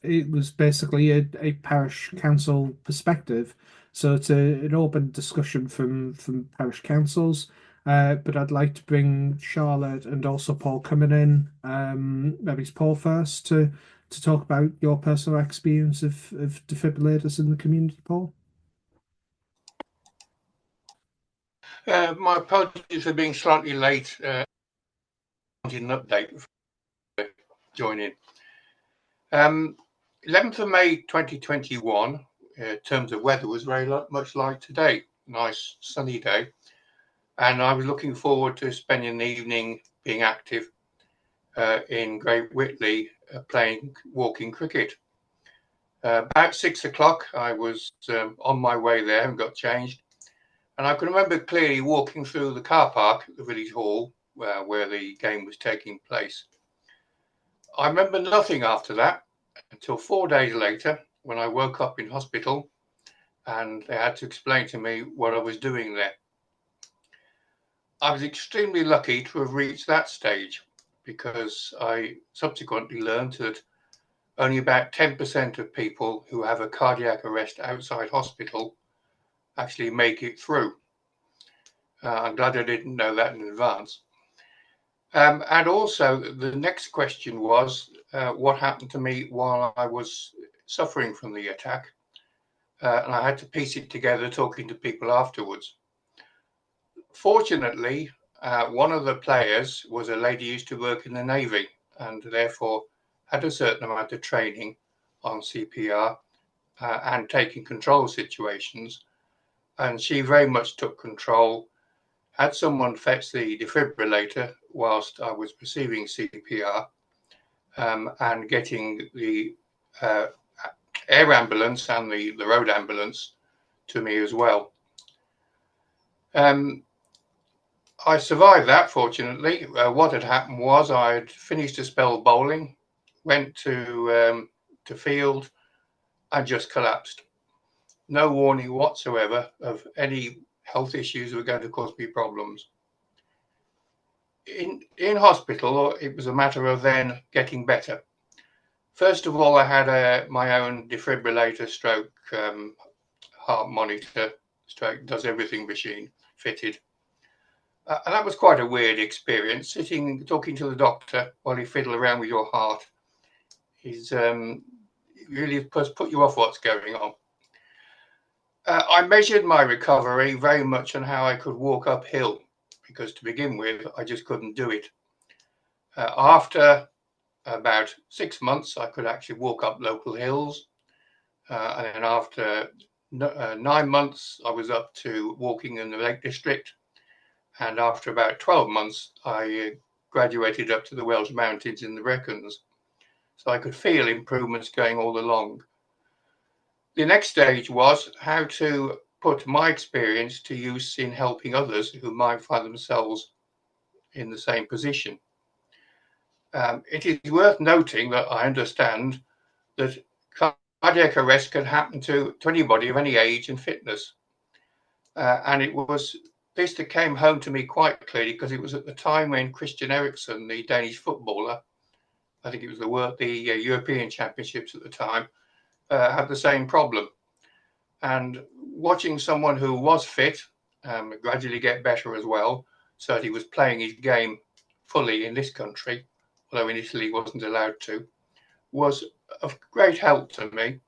it was basically a parish council perspective. So it's an open discussion from parish councils. But I'd like to bring Charlotte and also Paul coming in. Maybe it's Paul first to talk about your personal experience of defibrillators in the community, Paul.
My apologies for being slightly late. I wanted an update before joining. 11th of May 2021, in terms of weather, was very much like today. Nice sunny day. And I was looking forward to spending the evening being active in Great Whitley playing walking cricket. About 6 o'clock, I was on my way there and got changed. And I can remember clearly walking through the car park at the village hall where the game was taking place. I remember nothing after that until 4 days later when I woke up in hospital and they had to explain to me what I was doing there. I was extremely lucky to have reached that stage, because I subsequently learned that only about 10% of people who have a cardiac arrest outside hospital actually make it through. I'm glad I didn't know that in advance. And also, the next question was, what happened to me while I was suffering from the attack? And I had to piece it together talking to people afterwards. Fortunately, one of the players was a lady who used to work in the Navy, and therefore had a certain amount of training on CPR and taking control situations. And she very much took control, had someone fetch the defibrillator whilst I was receiving CPR, and getting the air ambulance and the road ambulance to me as well. I survived that, fortunately. What had happened was I had finished a spell bowling, went to field, and just collapsed. No warning whatsoever of any health issues that were going to cause me problems. In hospital, it was a matter of then getting better. First of all, I had my own defibrillator stroke heart monitor stroke does everything machine fitted. And that was quite a weird experience, sitting talking to the doctor while he fiddle around with your heart. He's really put you off what's going on. I measured my recovery very much on how I could walk uphill, because to begin with, I just couldn't do it. After about 6 months, I could actually walk up local hills. And then after 9 months, I was up to walking in the Lake District. And after about 12 months, I graduated up to the Welsh Mountains in the Wreckens. So I could feel improvements going all along. The next stage was how to put my experience to use in helping others who might find themselves in the same position. It is worth noting that I understand that cardiac arrest can happen to anybody of any age and fitness. And it was this that came home to me quite clearly, because it was at the time when Christian Eriksen, the Danish footballer, I think it was the European Championships at the time, had the same problem. And watching someone who was fit gradually get better as well, so that he was playing his game fully in this country, although in Italy he wasn't allowed to, was of great help to me.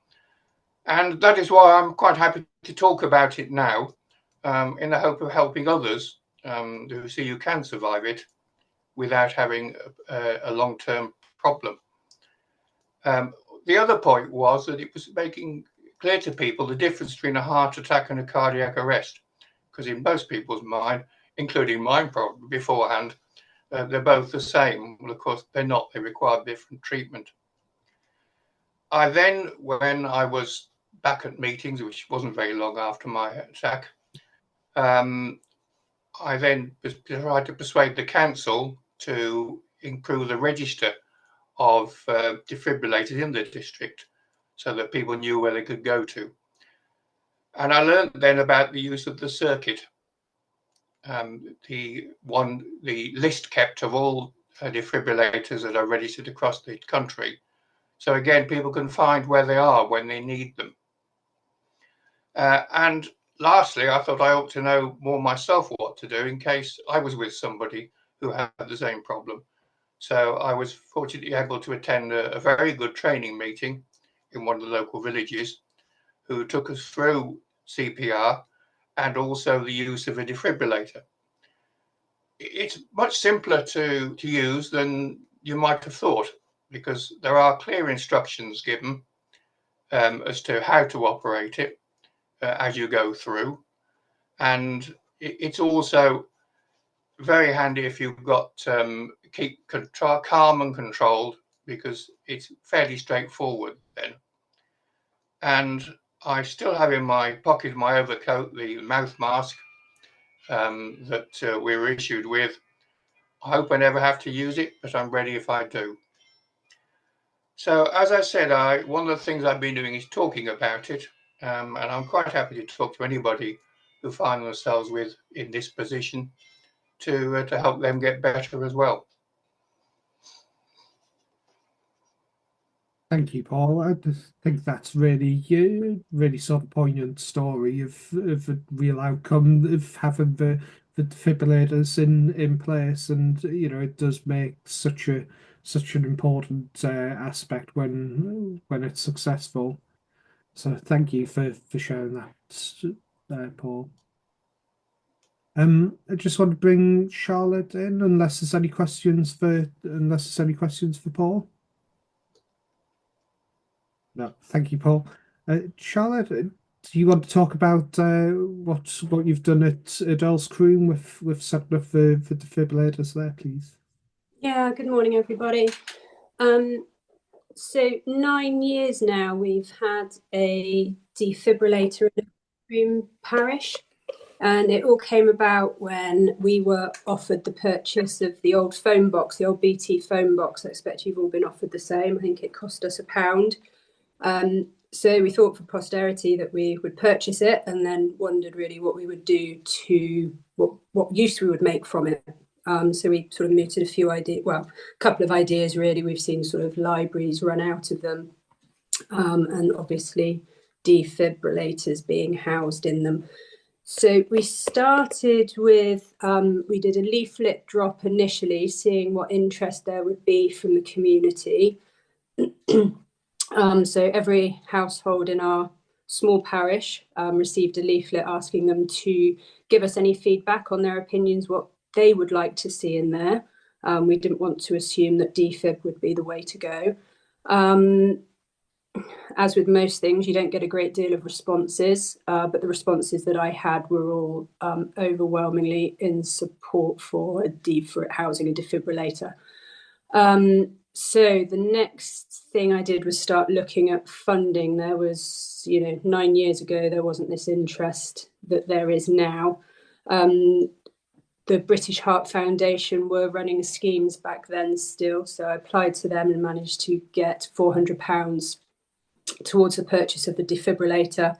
And that is why I'm quite happy to talk about it now, in the hope of helping others who see you can survive it without having a long-term problem. The other point was that it was making clear to people the difference between a heart attack and a cardiac arrest, because in most people's mind, including mine probably beforehand, they're both the same. Well, of course, they're not. They require different treatment. I then, when I was back at meetings, which wasn't very long after my attack, I then tried to persuade the council to improve the register of defibrillators in the district, so that people knew where they could go to. And I learned then about the use of the circuit, the list kept of all defibrillators that are registered across the country. So again, people can find where they are when they need them. And lastly, I thought I ought to know more myself what to do in case I was with somebody who had the same problem. So I was fortunately able to attend a very good training meeting in one of the local villages, who took us through CPR and also the use of a defibrillator. It's much simpler to use than you might have thought, because there are clear instructions given as to how to operate it as you go through. And it's also very handy if you've got keep calm and controlled, because it's fairly straightforward then. And I still have in my pocket of my overcoat the mouth mask that we were issued with. I hope I never have to use it, but I'm ready if I do. So as I said, one of the things I've been doing is talking about it, and I'm quite happy to talk to anybody who find themselves in this position, to help them get better as well.
Thank you, Paul. I just think that's really sort of poignant story of a real outcome of having the defibrillators in place, and it does make such an important aspect when it's successful. So thank you for sharing that, Paul. I just want to bring Charlotte in, unless there's any questions for Paul. No, thank you, Paul. Charlotte, do you want to talk about what you've done at Earl's Croom with setting up the defibrillators there, please?
Yeah, good morning, everybody. So 9 years now we've had a defibrillator in Croom parish, and it all came about when we were offered the purchase of the old phone box, the old BT phone box. I expect you've all been offered the same. I think it cost us £1. So we thought for posterity that we would purchase it, and then wondered really what we would do to what use we would make from it. So we sort of mooted a couple of ideas really. We've seen sort of libraries run out of them, and obviously defibrillators being housed in them. So we started with, we did a leaflet drop initially, seeing what interest there would be from the community. So every household in our small parish received a leaflet asking them to give us any feedback on their opinions, what they would like to see in there. We didn't want to assume that defib would be the way to go. As with most things, you don't get a great deal of responses, but the responses that I had were all overwhelmingly in support for housing a defibrillator. So the next thing I did was start looking at funding. There was, 9 years ago, there wasn't this interest that there is now. The British Heart Foundation were running schemes back then still, so I applied to them and managed to get £400 towards the purchase of the defibrillator.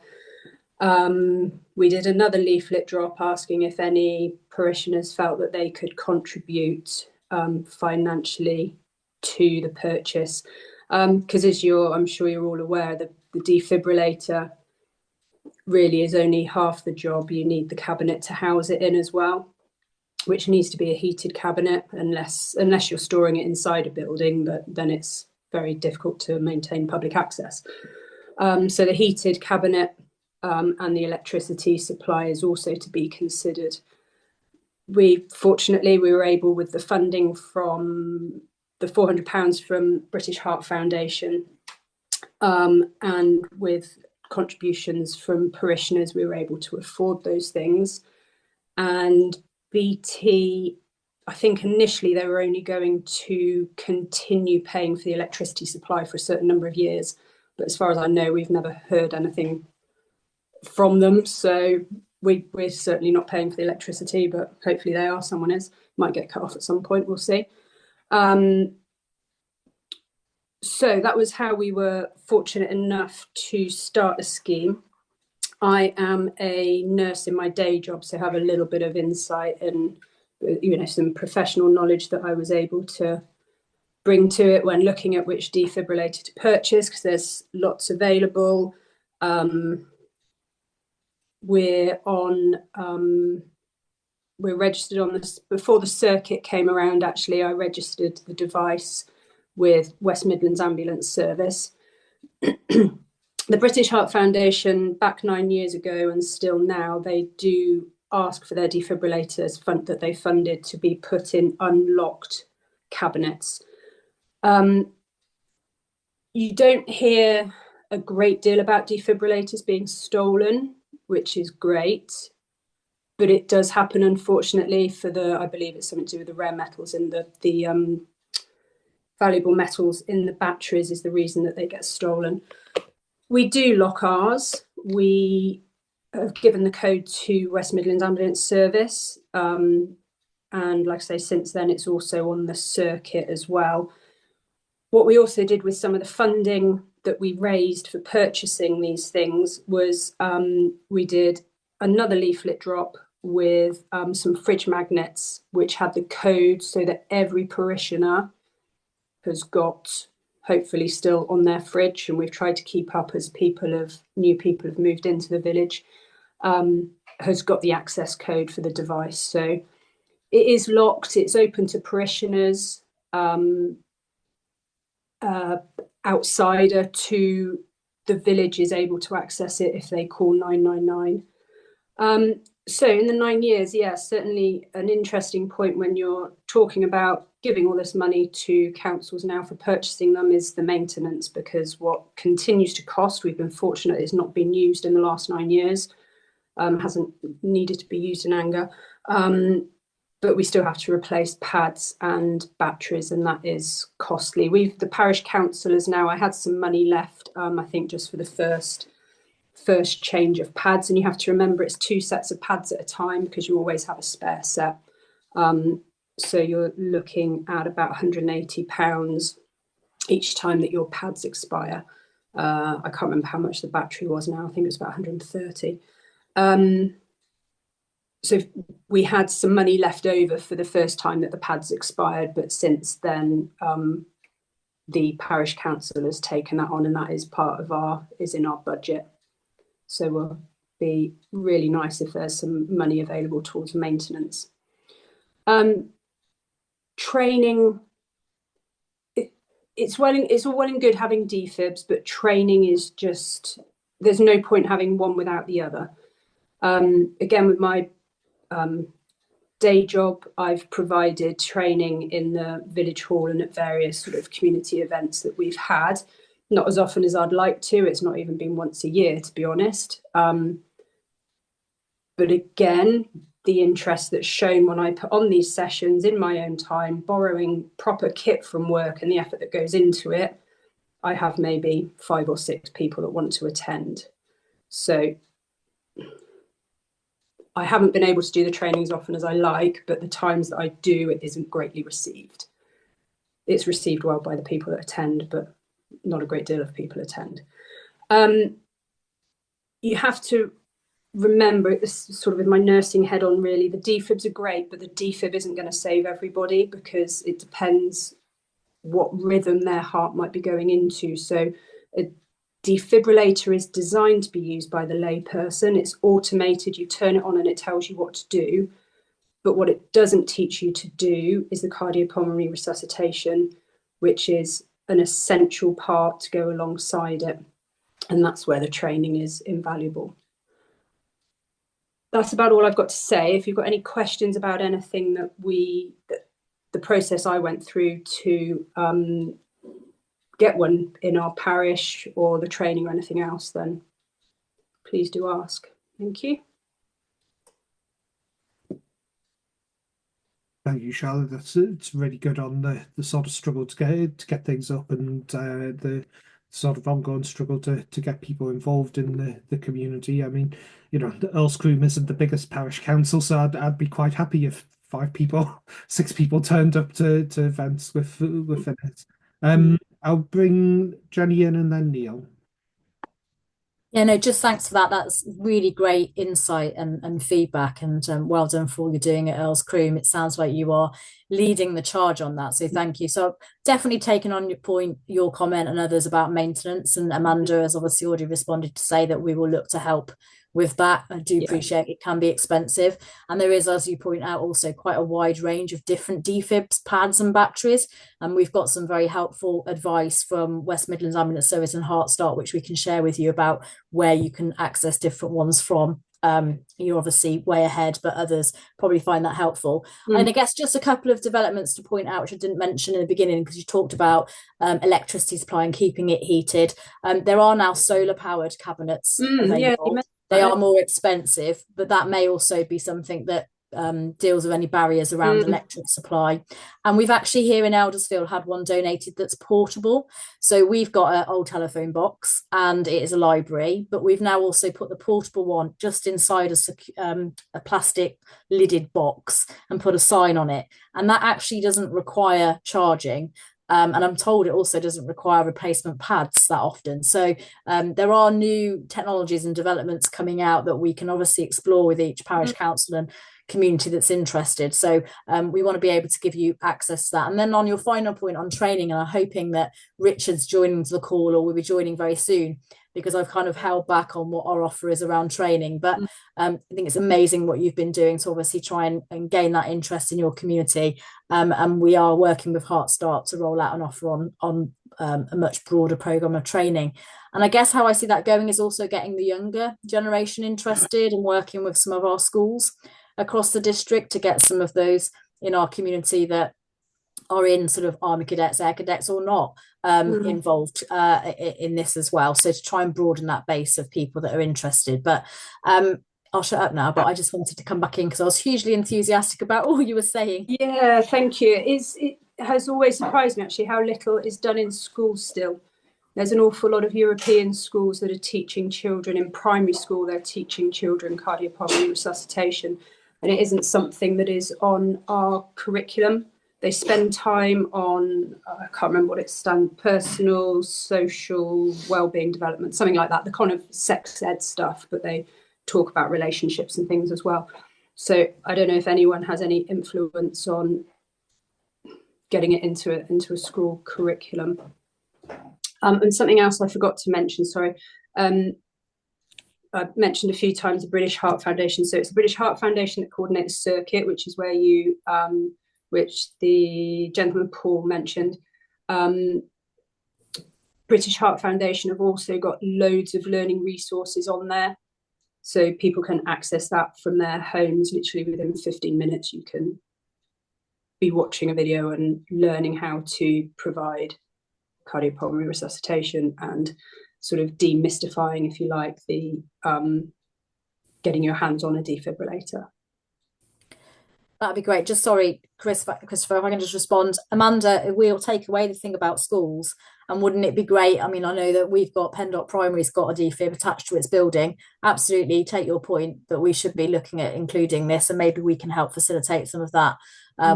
We did another leaflet drop asking if any parishioners felt that they could contribute financially to the purchase, because I'm sure you're all aware, the defibrillator really is only half the job. You need the cabinet to house it in as well, which needs to be a heated cabinet, unless you're storing it inside a building, but then it's very difficult to maintain public access. So the heated cabinet and the electricity supply is also to be considered. Fortunately, we were able, with the funding from the £400 from British Heart Foundation and with contributions from parishioners, we were able to afford those things. And BT, I think initially they were only going to continue paying for the electricity supply for a certain number of years. But as far as I know, we've never heard anything from them. So we're certainly not paying for the electricity, but hopefully they are. Someone is. Might get cut off at some point. We'll see. So that was how we were fortunate enough to start a scheme. I am a nurse in my day job, so have a little bit of insight and some professional knowledge that I was able to bring to it when looking at which defibrillator to purchase, because there's lots available. We're registered on this before the circuit came around. Actually, I registered the device with West Midlands Ambulance Service. The British Heart Foundation, back 9 years ago and still now, they do ask for their defibrillators that they funded to be put in unlocked cabinets. You don't hear a great deal about defibrillators being stolen, which is great, but it does happen, unfortunately, I believe it's something to do with the rare metals in the valuable metals in the batteries is the reason that they get stolen. We do lock ours. We have given the code to West Midlands Ambulance Service. And like I say, since then, it's also on the circuit as well. What we also did with some of the funding that we raised for purchasing these things was we did another leaflet drop with some fridge magnets which had the code so that every parishioner has got, hopefully still on their fridge, and we've tried to keep up as new people have moved into the village, has got the access code for the device. So it is locked, it's open to parishioners, outsider to the village is able to access it if they call 999. So in the 9 years, yes, certainly an interesting point when you're talking about giving all this money to councils now for purchasing them is the maintenance, because what continues to cost, we've been fortunate it's not been used in the last 9 years, hasn't needed to be used in anger, but we still have to replace pads and batteries, and that is costly. The parish councillors now, I had some money left, I think just for the first change of pads, and you have to remember it's 2 sets of pads at a time because you always have a spare set. So you're looking at about £180 each time that your pads expire. I can't remember how much the battery was now. I think it's about 130. So we had some money left over for the first time that the pads expired, but since then the parish council has taken that on, and that is in our budget. So it will be really nice if there's some money available towards maintenance. Training, it's all well and good having defibs, but training is just, there's no point having one without the other. Again, with my day job, I've provided training in the village hall and at various sort of community events that we've had. Not as often as I'd like to. It's not even been once a year, to be honest. But again, the interest that's shown when I put on these sessions in my own time, borrowing proper kit from work and the effort that goes into it, I have maybe 5 or 6 people that want to attend. So I haven't been able to do the training as often as I like, but the times that I do, it isn't greatly received. It's received well by the people that attend, but not a great deal of people attend. You have to remember, this sort of with my nursing head on really, the defibs are great, but the defib isn't going to save everybody because it depends what rhythm their heart might be going into. So a defibrillator is designed to be used by the lay person. It's automated, you turn it on and it tells you what to do. But what it doesn't teach you to do is the cardiopulmonary resuscitation, which is an essential part to go alongside it. And that's where the training is invaluable. That's about all I've got to say. If you've got any questions about anything that the process I went through to get one in our parish or the training or anything else, then please do ask. Thank you.
Thank you, Charlotte. It's really good on the sort of struggle to get things up, and the sort of ongoing struggle to get people involved in the community. I mean, you know, the Earlscombe isn't the biggest parish council, so I'd be quite happy if 5 people, 6 people turned up to events within it. I'll bring Jenny in and then Neil.
Yeah, no, just thanks for that. That's really great insight and feedback, and well done for all you're doing at Earlscombe. It sounds like you are leading the charge on that, so thank you. So definitely taking on your comment and others about maintenance, and Amanda has obviously already responded to say that we will look to help with that. I do appreciate it can be expensive, and there is, as you point out, also quite a wide range of different defibs, pads and batteries, and we've got some very helpful advice from West Midlands Ambulance Service and Heart Start, which we can share with you about where you can access different ones from. You're obviously way ahead, but others probably find that helpful. And I guess just a couple of developments to point out, which I didn't mention in the beginning, because you talked about electricity supply and keeping it heated. There are now solar powered cabinets available. They are more expensive, but that may also be something that deals with any barriers around electric supply. And we've actually here in Eldersfield had one donated that's portable. So we've got an old telephone box and it is a library, but we've now also put the portable one just inside a plastic lidded box and put a sign on it. And that actually doesn't require charging. And I'm told it also doesn't require replacement pads that often. So there are new technologies and developments coming out that we can obviously explore with each parish council and community that's interested. So we want to be able to give you access to that. And then on your final point on training, and I'm hoping that Richard's joining the call or will be joining very soon, because I've kind of held back on what our offer is around training. But I think it's amazing what you've been doing to obviously try and gain that interest in your community. And we are working with Heart Start to roll out an offer on a much broader programme of training. And I guess how I see that going is also getting the younger generation interested and working with some of our schools across the district to get some of those in our community that are in sort of Army Cadets, Air Cadets or not involved in this as well. So to try and broaden that base of people that are interested. But I'll shut up now, but I just wanted to come back in because I was hugely enthusiastic about all you were saying.
Yeah, thank you. It has always surprised me actually how little is done in schools still. There's an awful lot of European schools that are teaching children in primary school, they're teaching children cardiopulmonary resuscitation. And it isn't something that is on our curriculum. They spend time on, I can't remember what it stands, personal, social, wellbeing development, something like that, the kind of sex ed stuff, but they talk about relationships and things as well. So I don't know if anyone has any influence on getting it into a school curriculum. And something else I forgot to mention, sorry. I've mentioned a few times the British Heart Foundation. So it's the British Heart Foundation that coordinates Circuit, which is where you, which the gentleman Paul mentioned. British Heart Foundation have also got loads of learning resources on there. So people can access that from their homes, literally within 15 minutes. You can be watching a video and learning how to provide cardiopulmonary resuscitation and sort of demystifying, if you like, the getting your hands on a defibrillator.
That'd be great. Just sorry, Christopher, if I can just respond. Amanda, we'll take away the thing about schools. And wouldn't it be great? I mean, I know that we've got Pendop Primary's got a defib attached to its building. Absolutely take your point that we should be looking at including this, and maybe we can help facilitate some of that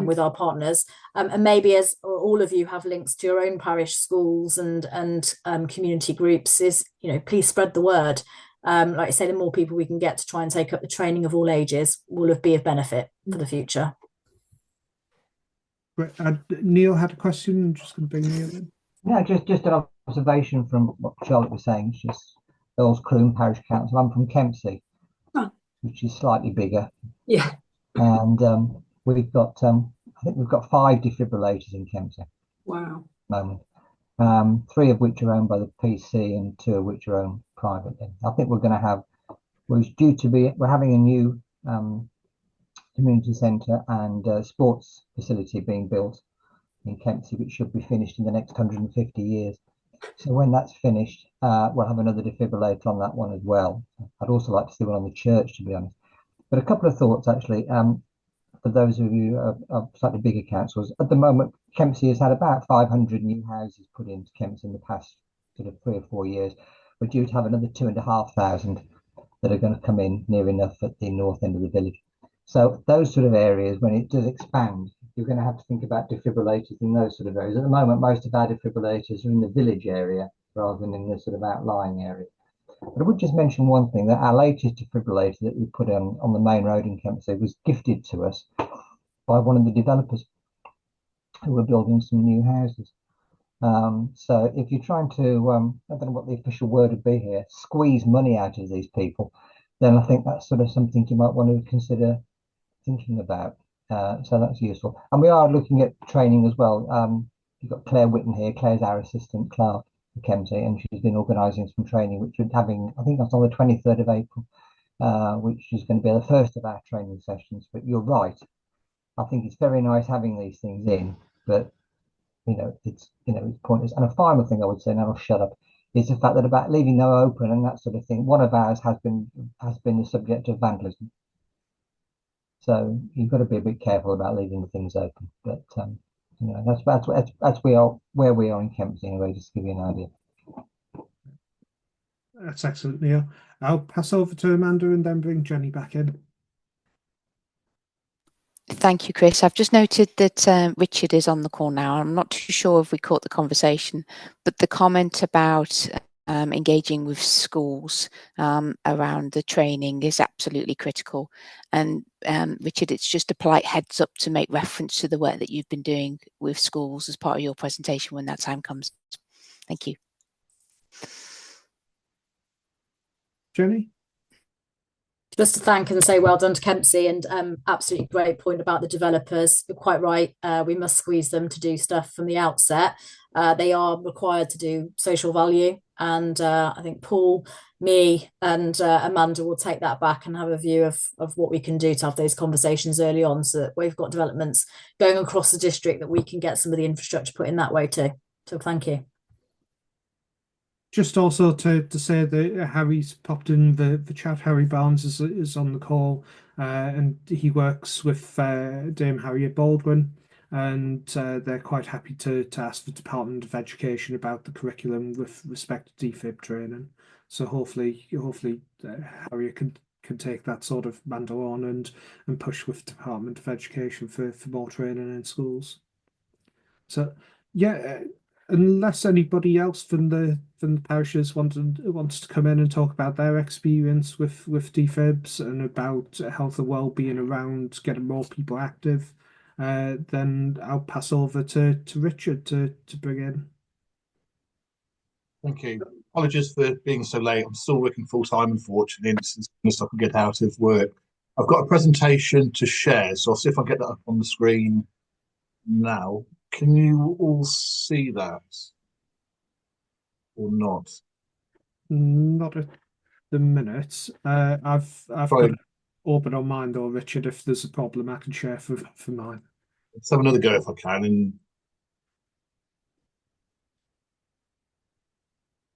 with our partners. And maybe as all of you have links to your own parish schools and community groups, is, you know, please spread the word. Like I say, the more people we can get to try and take up the training of all ages will be of benefit for the future.
Neil had a question. I'm just going to bring Neil in.
Yeah, just an observation from what Charlotte was saying. It's just Earls Clune Parish Council. I'm from Kempsey, which is slightly bigger.
Yeah.
And we've got, I think we've got 5 defibrillators in Kempsey.
Wow.
At the moment. 3 of which are owned by the PC and 2 of which are owned privately. I think we're going to have, we're having a new community centre and sports facility being built in Kempsey, which should be finished in the next 150 years. So when that's finished, we'll have another defibrillator on that one as well. I'd also like to see one on the church, to be honest. But a couple of thoughts, actually, for those of you of slightly bigger councils. At the moment, Kempsey has had about 500 new houses put into Kempsey in the past sort of 3 or 4 years. We're due to have another 2,500 that are going to come in near enough at the north end of the village. So those sort of areas, when it does expand, you're going to have to think about defibrillators in those sort of areas. At the moment, most of our defibrillators are in the village area rather than in the sort of outlying area. But I would just mention one thing, that our latest defibrillator that we put on the main road in Kempsey was gifted to us by one of the developers who were building some new houses. So if you're trying to, I don't know what the official word would be here, squeeze money out of these people, then I think that's sort of something you might want to consider thinking about. So that's useful. And we are looking at training as well. You've got Claire Whitten here. Claire's our assistant clerk for Kempsey, and she's been organising some training, which we're having, I think that's on the 23rd of April, which is going to be the first of our training sessions. But you're right. I think it's very nice having these things in, but it's pointless. And a final thing I would say, and I'll shut up, is the fact that about leaving them open and that sort of thing. One of ours has been the subject of vandalism. So you've got to be a bit careful about leaving the things open. But that's where we are in Kempsey anyway, just to give you an idea.
That's excellent, Neil. I'll pass over to Amanda and then bring Jenny back in.
Thank you, Chris. I've just noted that Richard is on the call now. I'm not too sure if we caught the conversation, but the comment about engaging with schools around the training is absolutely critical. And Richard, it's just a polite heads up to make reference to the work that you've been doing with schools as part of your presentation when that time comes. Thank you.
Jenny?
Just to thank and say well done to Kempsey, and absolutely great point about the developers. You're quite right. We must squeeze them to do stuff from the outset. They are required to do social value, and I think Paul, me, and Amanda will take that back and have a view of what we can do to have those conversations early on, so that we've got developments going across the district that we can get some of the infrastructure put in that way too. So thank you.
Just also to say that Harry's popped in the chat. Harry Barnes is on the call, and he works with Dame Harriet Baldwin, and they're quite happy to ask the Department of Education about the curriculum with respect to DFIB training. So hopefully Harriet can take that sort of mantle on and push with the Department of Education for more training in schools. So yeah. Unless anybody else from the parishes wants to come in and talk about their experience with DFIBs and about health and well-being around getting more people active, then I'll pass over to Richard to bring in.
Thank you. Apologies for being so late. I'm still working full-time, unfortunately, and it's as I can get out of work. I've got a presentation to share, so I'll see if I get that up on the screen now. Can you all see that or not?
Not at the minute. I've got it open on mine though, Richard. If there's a problem, I can share for mine.
Let's have another go if I can. And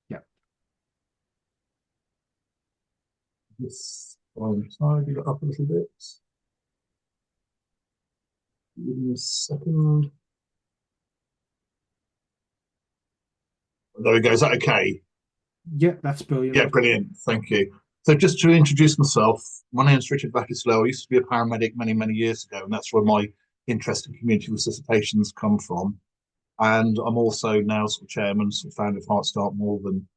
yeah,
this one side, you got up a little bit. Give me a second. There we go. Is that okay?
Yeah, that's brilliant.
Yeah, brilliant. Thank you. So just to introduce myself, my name is Richard Backislow. I used to be a paramedic many, many years ago, and that's where my interest in community resuscitations come from. And I'm also now sort of chairman, sort of founder of Heart Start Malvern.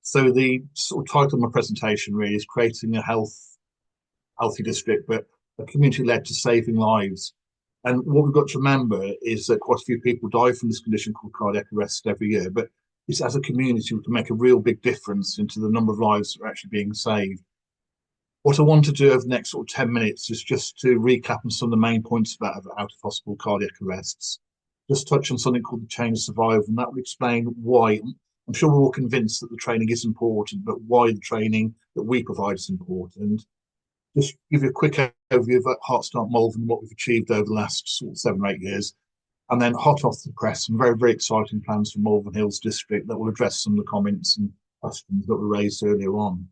So the sort of title of my presentation really is creating a healthy district, but a community led to saving lives. And what we've got to remember is that quite a few people die from this condition called cardiac arrest every year, but it's as a community we can make a real big difference into the number of lives that are actually being saved. What I want to do over the next sort of 10 minutes is just to recap on some of the main points about out of hospital cardiac arrests. Just touch on something called the chain of survival, and that will explain why. I'm sure we're all convinced that the training is important, but why the training that we provide is important. Just give you a quick overview of Heart Start Malvern and what we've achieved over the last sort of 7 or 8 years. And then hot off the press, some very, very exciting plans for Malvern Hills District that will address some of the comments and questions that were raised earlier on.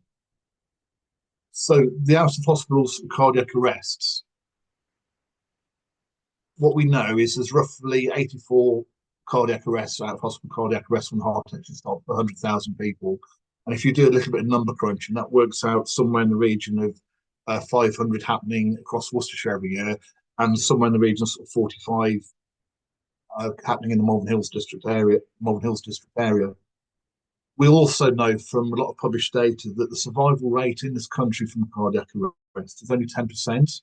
So the out of hospital cardiac arrests, what we know is there's roughly 84 cardiac arrests, out of hospital cardiac arrests when heart attacks stop for 100,000 people. And if you do a little bit of number crunching, that works out somewhere in the region of 500 happening across Worcestershire every year, and somewhere in the region of 45 happening in the Malvern Hills District area. We also know from a lot of published data that the survival rate in this country from cardiac arrest is only 10%.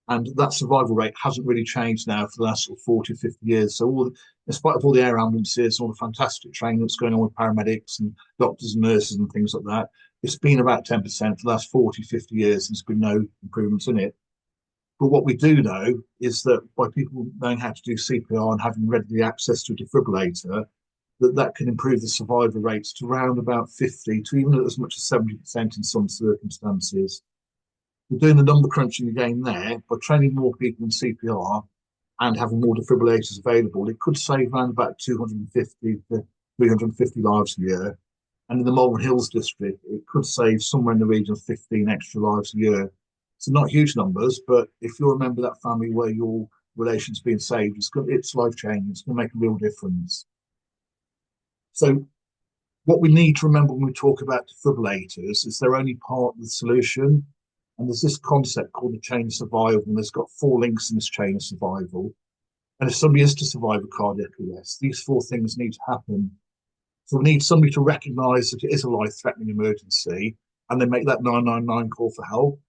And that survival rate hasn't really changed now for the last sort of 40 or 50 years. So in spite of all the air ambulances, all the fantastic training that's going on with paramedics and doctors and nurses and things like that, it's been about 10% for the last 40, 50 years, and there's been no improvements in it. But what we do know is that by people knowing how to do CPR and having readily access to a defibrillator, that can improve the survival rates to around about 50 to even as much as 70% in some circumstances. We're doing the number crunching again there. By training more people in CPR and having more defibrillators available, it could save around about 250 to 350 lives a year. And in the Malvern Hills District, it could save somewhere in the region of 15 extra lives a year. So not huge numbers, but if you remember that family where your relation's being saved, it's life-changing. It's going to make a real difference. So what we need to remember when we talk about defibrillators is they're only part of the solution. And there's this concept called the chain of survival, and there's got 4 links in this chain of survival. And if somebody is to survive a cardiac arrest, these 4 things need to happen. So we need somebody to recognise that it is a life-threatening emergency, and they make that 999 call for help.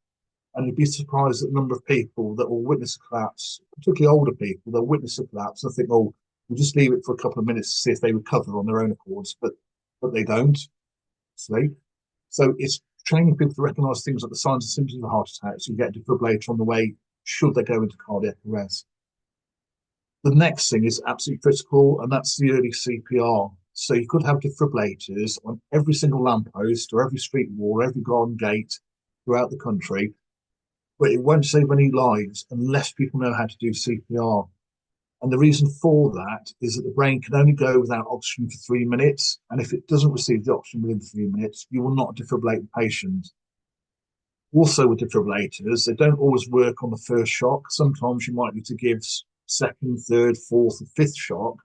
And you'd be surprised at the number of people that will witness a collapse, particularly older people, they'll witness a collapse and think, oh, we'll just leave it for a couple of minutes to see if they recover on their own accords, but they don't. See? So it's training people to recognise things like the signs and symptoms of a heart attack, so you get a defibrillator on the way should they go into cardiac arrest. The next thing is absolutely critical, and that's the early CPR. So you could have defibrillators on every single lamppost or every street wall, every garden gate throughout the country, but it won't save any lives unless people know how to do CPR. And the reason for that is that the brain can only go without oxygen for 3 minutes. And if it doesn't receive the oxygen within 3 minutes, you will not defibrillate the patient. Also with defibrillators, they don't always work on the first shock. Sometimes you might need to give second, third, fourth, and fifth shock.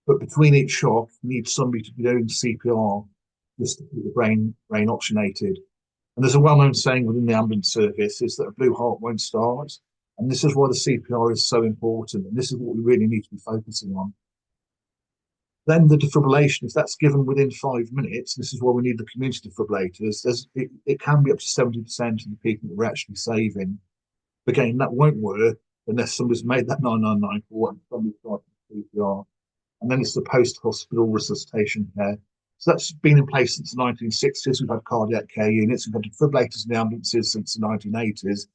But between each shock, you need somebody to be doing CPR just to keep the brain oxygenated. And there's a well-known saying within the ambulance service is that a blue heart won't start. And this is why the CPR is so important. And this is what we really need to be focusing on. Then the defibrillation, if that's given within 5 minutes, this is why we need the community defibrillators. It can be up to 70% of the people that we're actually saving. Again, that won't work unless somebody's made that 999 call and somebody's started CPR. And then it's the post-hospital resuscitation care. So that's been in place since the 1960s. We've had cardiac care units. We've had defibrillators in the ambulances since the 1980s.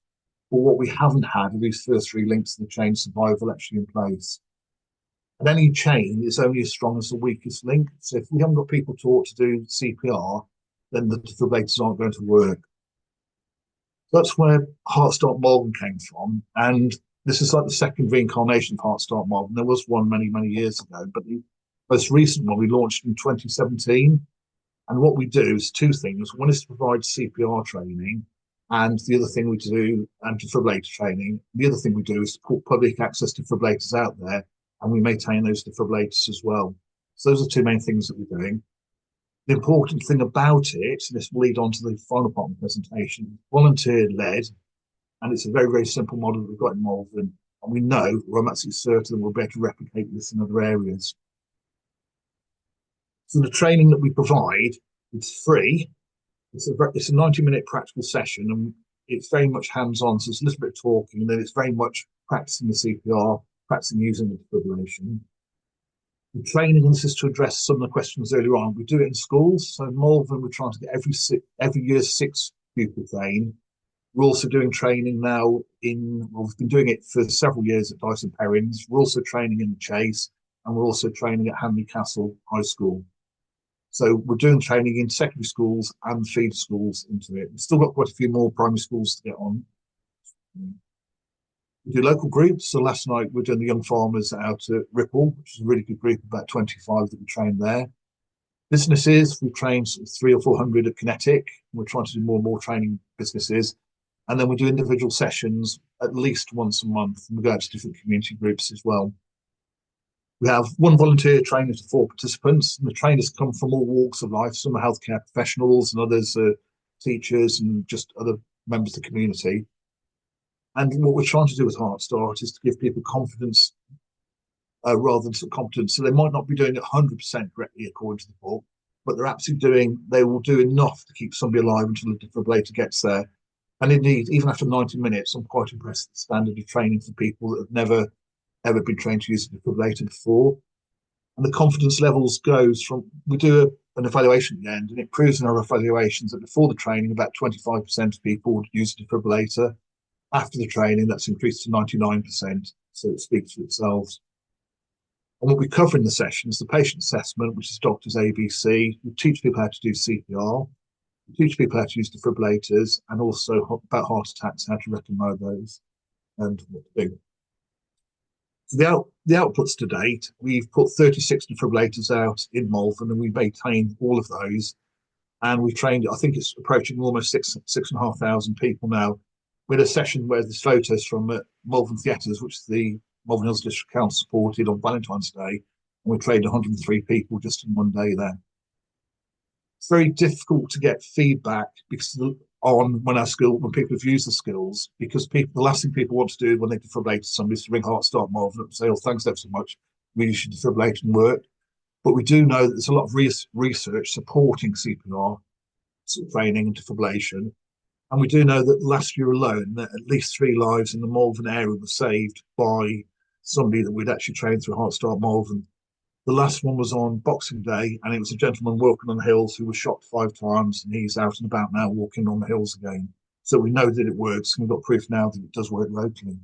But what we haven't had are these first 3 links to the chain survival actually in place. And any chain is only as strong as the weakest link. So if we haven't got people taught to do CPR, then the defibrillators aren't going to work. That's where Heart Start Malvern came from. And this is like the second reincarnation of Heart Start Malvern. There was one many, many years ago, but the most recent one we launched in 2017. And what we do is 2 things. One is to provide CPR training, and the other thing we do, and defibrillator training. The other thing we do is to put public access defibrillators out there, and we maintain those defibrillators as well. So those are 2 main things that we're doing. The important thing about it, and this will lead on to the final part of the presentation, volunteer-led, and it's a very, very simple model that we've got in Malvern. And we know, or I'm absolutely certain, we'll be able to replicate this in other areas. So the training that we provide, it's free. It's a 90-minute practical session, and it's very much hands-on. So it's a little bit of talking, and then it's very much practicing the CPR, practicing using the defibrillation. The training, and this is to address some of the questions earlier on, we do it in schools. So in Malvern, we're trying to get every year 6 pupil trained. We're also doing training now we've been doing it for several years at Dyson Perrins. We're also training in the Chase, and we're also training at Hamley Castle High School. So we're doing training in secondary schools and feeder schools into it. We've still got quite a few more primary schools to get on. We do local groups. So last night we're doing the young farmers out at Ripple, which is a really good group, about 25 that we trained there. Businesses, we trained 300 or 400 at Kinetic. We're trying to do more and more training businesses. And then we do individual sessions at least once a month. And we go out to different community groups as well. We have 1 volunteer trainer to 4 participants, and the trainers come from all walks of life. Some are healthcare professionals, and others are teachers and just other members of the community. And what we're trying to do with Heart Start is to give people confidence rather than competence. So they might not be doing it 100% correctly according to the book, but they will do enough to keep somebody alive until the defibrillator gets there. And indeed, even after 90 minutes, I'm quite impressed with the standard of training for people that have never ever been trained to use a defibrillator before. And the confidence levels goes from, we do an evaluation at the end, and it proves in our evaluations that before the training, about 25% of people would use a defibrillator. After the training, that's increased to 99%, so it speaks for itself. And what we cover in the session is the patient assessment, which is doctors ABC. We teach people how to do CPR. We teach people how to use defibrillators, and also about heart attacks, how to recognise those and what to do. So the outputs to date, we've put 36 defibrillators out in Malvern, and we maintain all of those. And we've trained, I think it's approaching almost 6,500 people now. We had a session where there's photos from Malvern Theatres, which the Malvern Hills District Council supported on Valentine's Day, and we trained 103 people just in one day there. It's very difficult to get feedback because on when people have used the skills, because the last thing people want to do when they defibrillate somebody is to ring Heart Start Malvern up and say, "Oh, thanks ever so much, we use your defibrillate and work." But we do know that there's a lot of research supporting CPR training and defibrillation. And we do know that last year alone, that at least 3 lives in the Malvern area were saved by somebody that we'd actually trained through Heart Start Malvern. The last one was on Boxing Day, and it was a gentleman walking on the hills who was shot 5 times, and he's out and about now walking on the hills again. So we know that it works, and we've got proof now that it does work locally.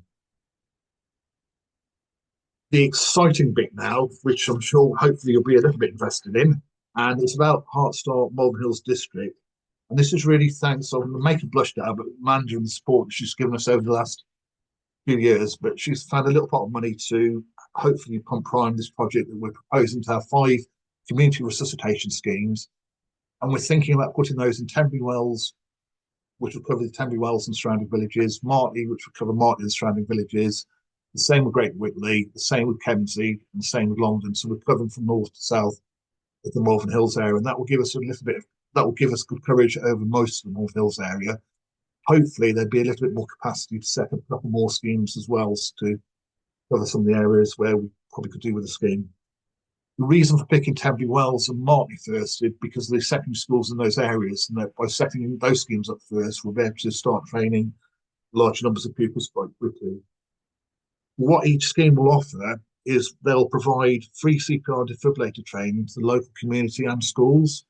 The exciting bit now, which I'm sure hopefully you'll be a little bit invested in, and it's about Heart Start Malvern Hills District. And this is really thanks, I'm going to make a blush now, but manager and the support she's given us over the last few years, but she's found a little pot of money to hopefully pump prime this project that we're proposing to have 5 community resuscitation schemes. And we're thinking about putting those in Tenbury Wells, which will cover the Tenbury Wells and surrounding villages, Martley, which will cover Martley and surrounding villages, the same with Great Whitley, the same with Kemsey, and the same with Longdon. So we're covering from north to south of the Malvern Hills area, and that will give us good coverage over most of the Malvern Hills area. Hopefully there'd be a little bit more capacity to set up a couple more schemes as well to cover some of the areas where we probably could do with a scheme. The reason for picking Tenbury Wells and Martley first is because of the secondary schools in those areas, and that by setting those schemes up first, we'll be able to start training large numbers of pupils quite quickly. What each scheme will offer is they'll provide free CPR defibrillator training to the local community and schools.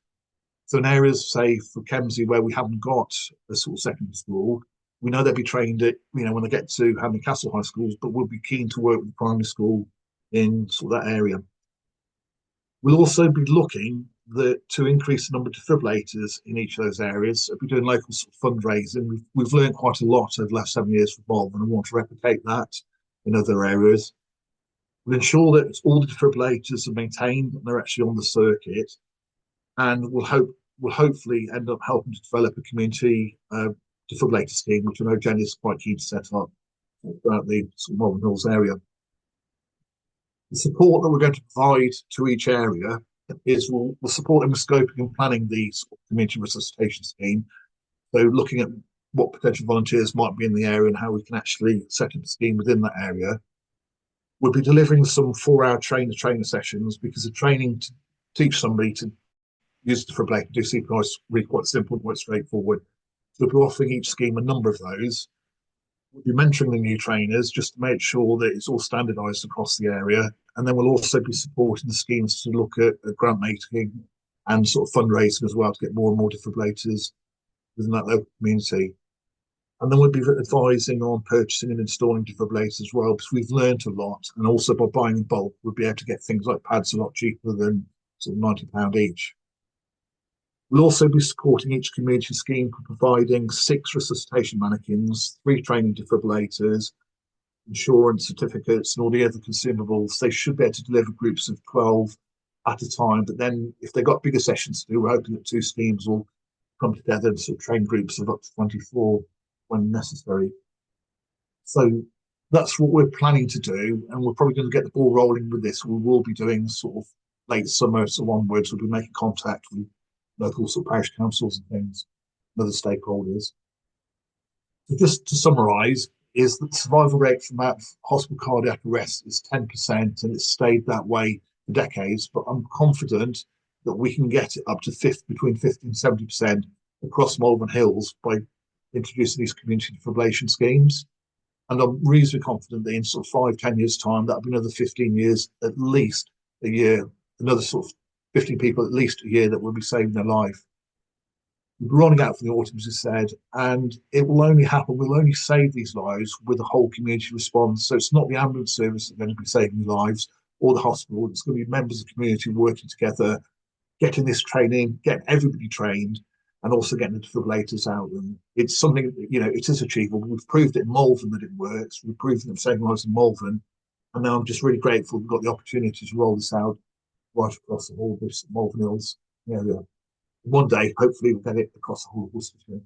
So in areas, say, for Kemsey, where we haven't got a sort of secondary school, we know they'll be trained at, when they get to Hamley Castle High Schools, but we'll be keen to work with the primary school in sort of that area. We'll also be looking to increase the number of defibrillators in each of those areas. We'll be doing local sort of fundraising. We've learned quite a lot over the last 7 years with Malvern, and we want to replicate that in other areas. We'll ensure that all the defibrillators are maintained and they're actually on the circuit, and we'll hopefully end up helping to develop a community defibrillator scheme, which I know Jenny is quite keen to set up throughout the sort of Malvern Hills area. The support that we're going to provide to each area is we'll support them with scoping and planning the sort of community resuscitation scheme. So looking at what potential volunteers might be in the area and how we can actually set up a scheme within that area. We'll be delivering some 4-hour trainer sessions, because the training to teach somebody to use the defibrillator, do CPR is really quite simple, quite straightforward. So we'll be offering each scheme a number of those. We'll be mentoring the new trainers just to make sure that it's all standardised across the area. And then we'll also be supporting the schemes to look at grant making and sort of fundraising as well to get more and more defibrillators within that local community. And then we'll be advising on purchasing and installing defibrillators as well, because we've learned a lot. And also by buying in bulk, we'll be able to get things like pads a lot cheaper than sort of £90 each. We'll also be supporting each community scheme for providing 6 resuscitation mannequins, 3 training defibrillators, insurance certificates, and all the other consumables. They should be able to deliver groups of 12 at a time. But then if they've got bigger sessions to do, we're hoping that 2 schemes will come together and sort of train groups of up to 24 when necessary. So that's what we're planning to do, and we're probably going to get the ball rolling with this. We will be doing sort of late summer, so onwards. We'll be making contact with local sort of parish councils and things, and other stakeholders. So just to summarise, is that the survival rate from that hospital cardiac arrest is 10%, and it's stayed that way for decades. But I'm confident that we can get it up to between 50 and 70% across Malvern Hills by introducing these community defibrillation schemes. And I'm reasonably confident that in sort of 5-10 years' time, that'll be another 15 years at least a year, another sort of 15 people at least a year that will be saving their life. We're running out for the autumn, as I said, and it will only happen, we'll only save these lives with a whole community response. So it's not the ambulance service that's going to be saving lives or the hospital. It's going to be members of the community working together, getting this training, getting everybody trained, and also getting the defibrillators out. And it's something, it is achievable. We've proved it in Malvern that it works. We've proved it saving lives in Malvern. And now I'm just really grateful we've got the opportunity to roll this out right across the whole of this Malvern Hills area. One day, hopefully, we'll get it across the whole of Worcestershire.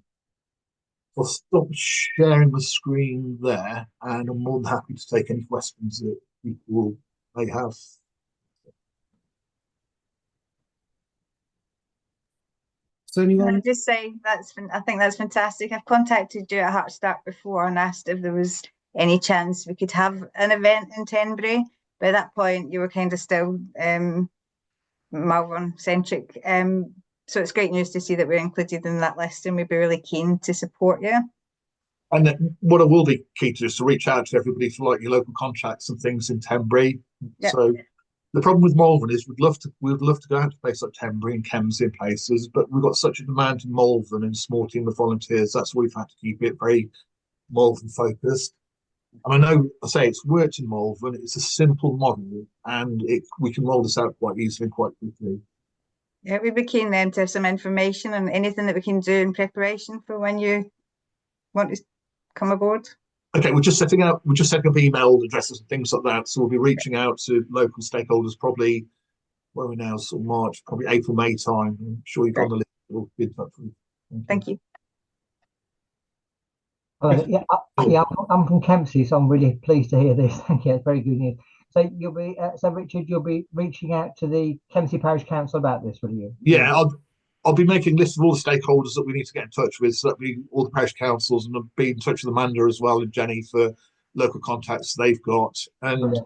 I'll stop sharing the screen there, and I'm more than happy to take any questions that people may have.
Does anyone?
I'd just say I think that's fantastic. I've contacted you at Heartstart before and asked if there was any chance we could have an event in Tenbury. But at that point, you were kind of still Malvern centric. So it's great news to see that we're included in that list, and we'd be really keen to support you.
And what I will be keen to do is to reach out to everybody for like your local contracts and things in Tenbury.
Yep.
So the problem with Malvern is we'd love to go out to places like Tenbury and Kemsey and places, but we've got such a demand in Malvern and a small team of volunteers. That's why we've had to keep it very Malvern focused. And I know I say it's worked in Malvern. It's a simple model, and we can roll this out quite easily and quite quickly.
Yeah, we'd be keen then to have some information and anything that we can do in preparation for when you want to come aboard.
Okay, we're just setting up email addresses and things like that. So we'll be reaching out to local stakeholders probably, where are we now, sort of March, probably April, May time. I'm sure you've got on the list. We'll be in touch with you.
Thank you.
Yeah, I'm from Kempsey, so I'm really pleased to hear this. Thank you, it's very good news. So Richard, you'll be reaching out to the Kempsey Parish Council about this, will you?
Yeah, I'll be making lists of all the stakeholders that we need to get in touch with. So that'll be all the parish councils, and I'll be in touch with Amanda as well and Jenny for local contacts they've got. And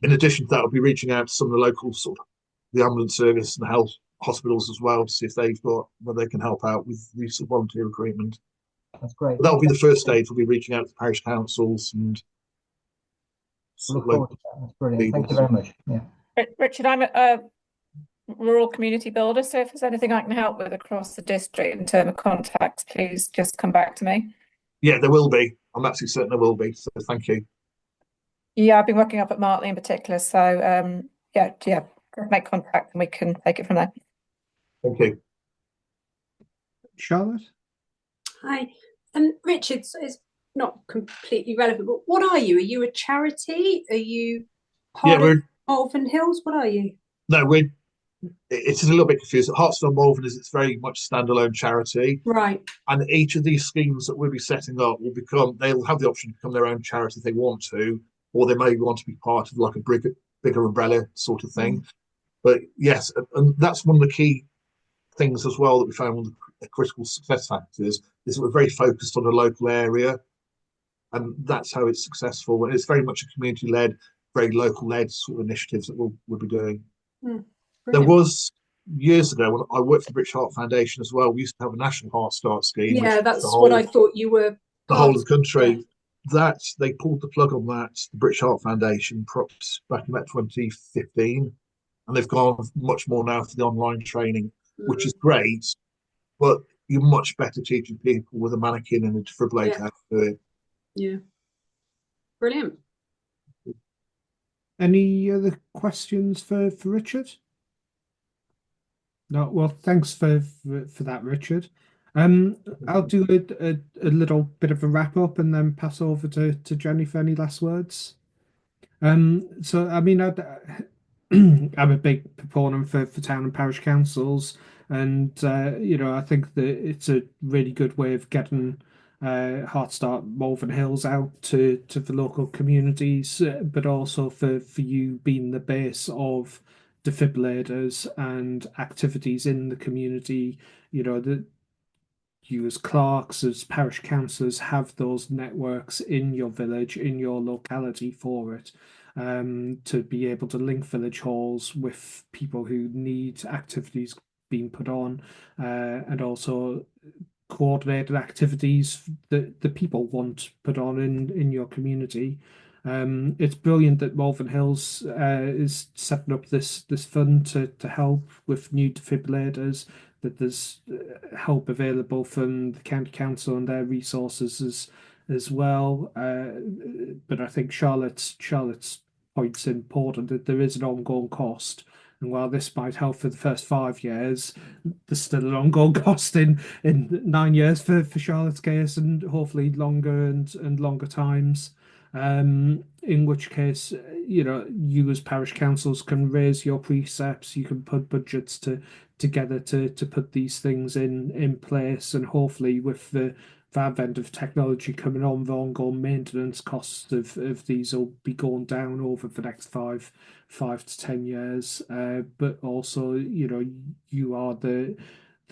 in addition to that, I'll be reaching out to some of the local sort of the ambulance service and the health hospitals as well to see if they've got where they can help out with the use of volunteer recruitment.
That's great.
But that'll be the first stage. We'll be reaching out to the parish councils and
look forward to that. That's brilliant. Thank you very much. Yeah.
Richard, I'm a rural community builder, so if there's anything I can help with across the district in terms of contacts, please just come back to me.
Yeah, there will be. I'm absolutely certain there will be. So thank you.
Yeah, I've been working up at Martley in particular, so yeah, make contact and we can take it from there.
Thank you.
Charlotte?
Hi. Richard, so it's not completely relevant, but what are you? Are you a charity? Are you part of Malvern Hills? What are you?
No, it's a little bit confusing. Heartstone Malvern is it's very much standalone charity.
Right.
And each of these schemes that we'll be setting up they'll have the option to become their own charity if they want to, or they may want to be part of like a bigger umbrella sort of thing. But yes, and that's one of the key things as well that we found one of the critical success factors is that we're very focused on a local area, and that's how it's successful. And it's very much a community-led, very local-led sort of initiatives that we'll be doing. There was years ago when I worked for the British Heart Foundation as well. We used to have a national Heart Start scheme.
Yeah, that's what I thought you were.
The whole of the country. That they pulled the plug on that. The British Heart Foundation, perhaps back in about 2015, and they've gone much more now for the online training, which is great. But you're much better teaching people with a mannequin and a defibrillator how to do it.
Yeah. Brilliant.
Any other questions for Richard? No, well, thanks for that, Richard. I'll do a little bit of a wrap up and then pass over to Jenny for any last words. So I mean, I'm a big proponent for town and parish councils, and I think that it's a really good way of getting Heartstart Malvern Hills out to the local communities, but also for you being the base of defibrillators and activities in the community. That you as clerks, as parish councillors, have those networks in your village, in your locality for it, to be able to link village halls with people who need activities being put on, and also coordinated activities that the people want put on in your community. It's brilliant that Malvern Hills is setting up this fund to help with new defibrillators, that there's help available from the county council and their resources as well. But I think Charlotte's point's important, that there is an ongoing cost. And while this might help for the first 5 years, there's still an ongoing cost in 9 years for Charlotte's case, and hopefully longer and longer times. In which case, you as parish councils can raise your precepts, you can put budgets together to put these things in place, and hopefully with the advent of technology coming on, the ongoing maintenance costs of these will be going down over the next 5 to 10 years. But also, you are the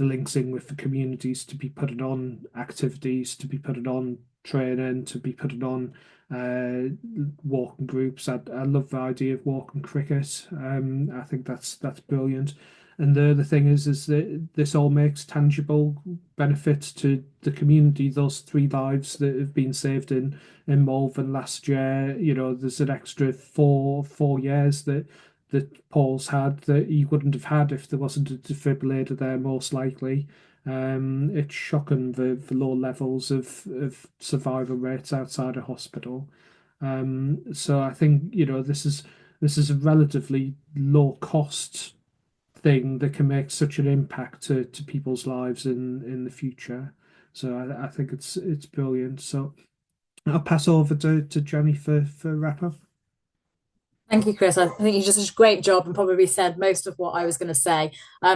links in with the communities to be putting on activities, to be putting on training, to be putting on walking groups. I love the idea of walking cricket. I think that's brilliant. And the thing is that this all makes tangible benefits to the community. Those 3 lives that have been saved in Malvern last year, you know, there's an extra four years that Paul's had that he wouldn't have had if there wasn't a defibrillator there, most likely. It's shocking the low levels of survival rates outside a hospital. So I think, you know, this is a relatively low cost thing that can make such an impact to people's lives in the future. So I think it's brilliant. So I'll pass over to Jenny for wrap up.
Thank you, Chris. I think you just did a great job and probably said most of what I was going to say.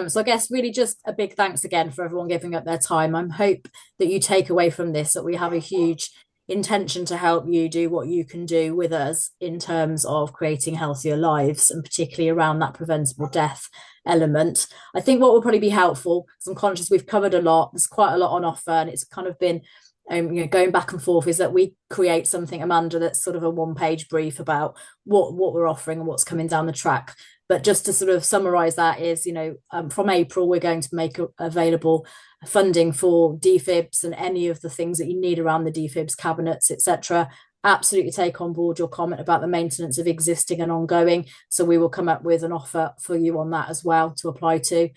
So I guess really just a big thanks again for everyone giving up their time. I hope that you take away from this that we have a huge intention to help you do what you can do with us in terms of creating healthier lives, and particularly around that preventable death element. I think what will probably be helpful, because I'm conscious we've covered a lot, there's quite a lot on offer, and it's kind of been you know, going back and forth, is that we create something, Amanda, that's sort of a 1-page brief about what we're offering and what's coming down the track. But just to sort of summarize that is, you know, from April, we're going to make available funding for defibs and any of the things that you need around the defibs, cabinets, etc. Absolutely take on board your comment about the maintenance of existing and ongoing. So we will come up with an offer for you on that as well to apply to.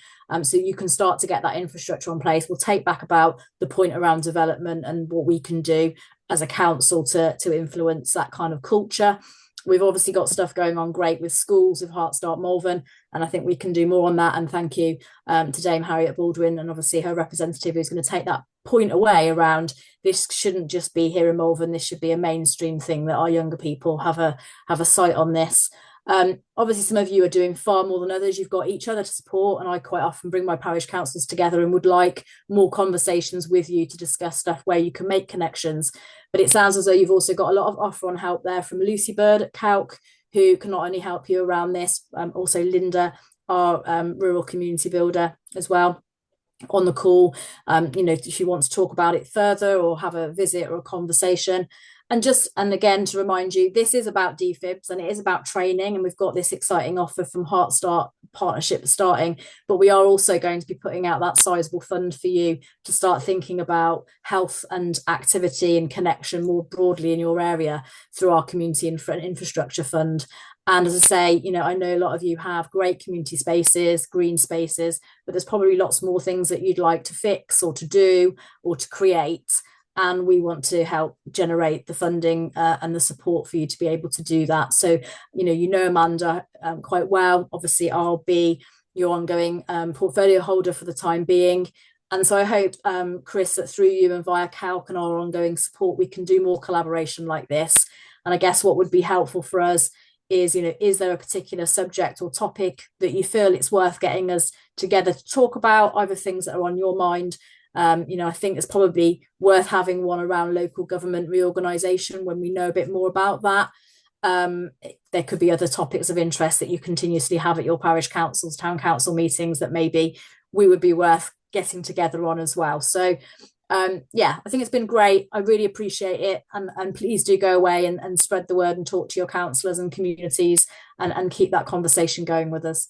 So you can start to get that infrastructure in place. We'll take back about the point around development and what we can do as a council to influence that kind of culture. We've obviously got stuff going on great with schools, with Heart Start Malvern, and I think we can do more on that. And thank you to Dame Harriet Baldwin and obviously her representative, who's going to take that point away around this shouldn't just be here in Malvern. This should be a mainstream thing, that our younger people have a sight on this. Obviously, some of you are doing far more than others. You've got each other to support, and I quite often bring my parish councils together and would like more conversations with you to discuss stuff where you can make connections. But it sounds as though you've also got a lot of offer on help there from Lucy Bird at CALC, who can not only help you around this, also Linda, our rural community builder as well, on the call. You know, if you want to talk about it further or have a visit or a conversation. And again, to remind you, this is about defibs and it is about training, and we've got this exciting offer from Heart Start partnership starting, but we are also going to be putting out that sizable fund for you to start thinking about health and activity and connection more broadly in your area through our community infrastructure fund. And as I say, you know, I know a lot of you have great community spaces, green spaces, but there's probably lots more things that you'd like to fix or to do or to create. And we want to help generate the funding and the support for you to be able to do that. So, you know Amanda quite well. Obviously, I'll be your ongoing portfolio holder for the time being. And so I hope, Chris, that through you and via CALC and our ongoing support, we can do more collaboration like this. And I guess what would be helpful for us is, you know, is there a particular subject or topic that you feel it's worth getting us together to talk about, either things that are on your mind? You know, I think it's probably worth having one around local government reorganisation when we know a bit more about that. There could be other topics of interest that you continuously have at your parish councils, town council meetings that maybe we would be worth getting together on as well. So yeah, I think it's been great. I really appreciate it. And please do go away and spread the word and talk to your councillors and communities and keep that conversation going with us.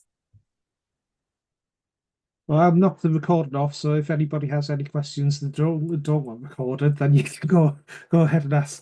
Well, I've knocked the recording off, so if anybody has any questions that don't want recorded, then you can go ahead and ask now.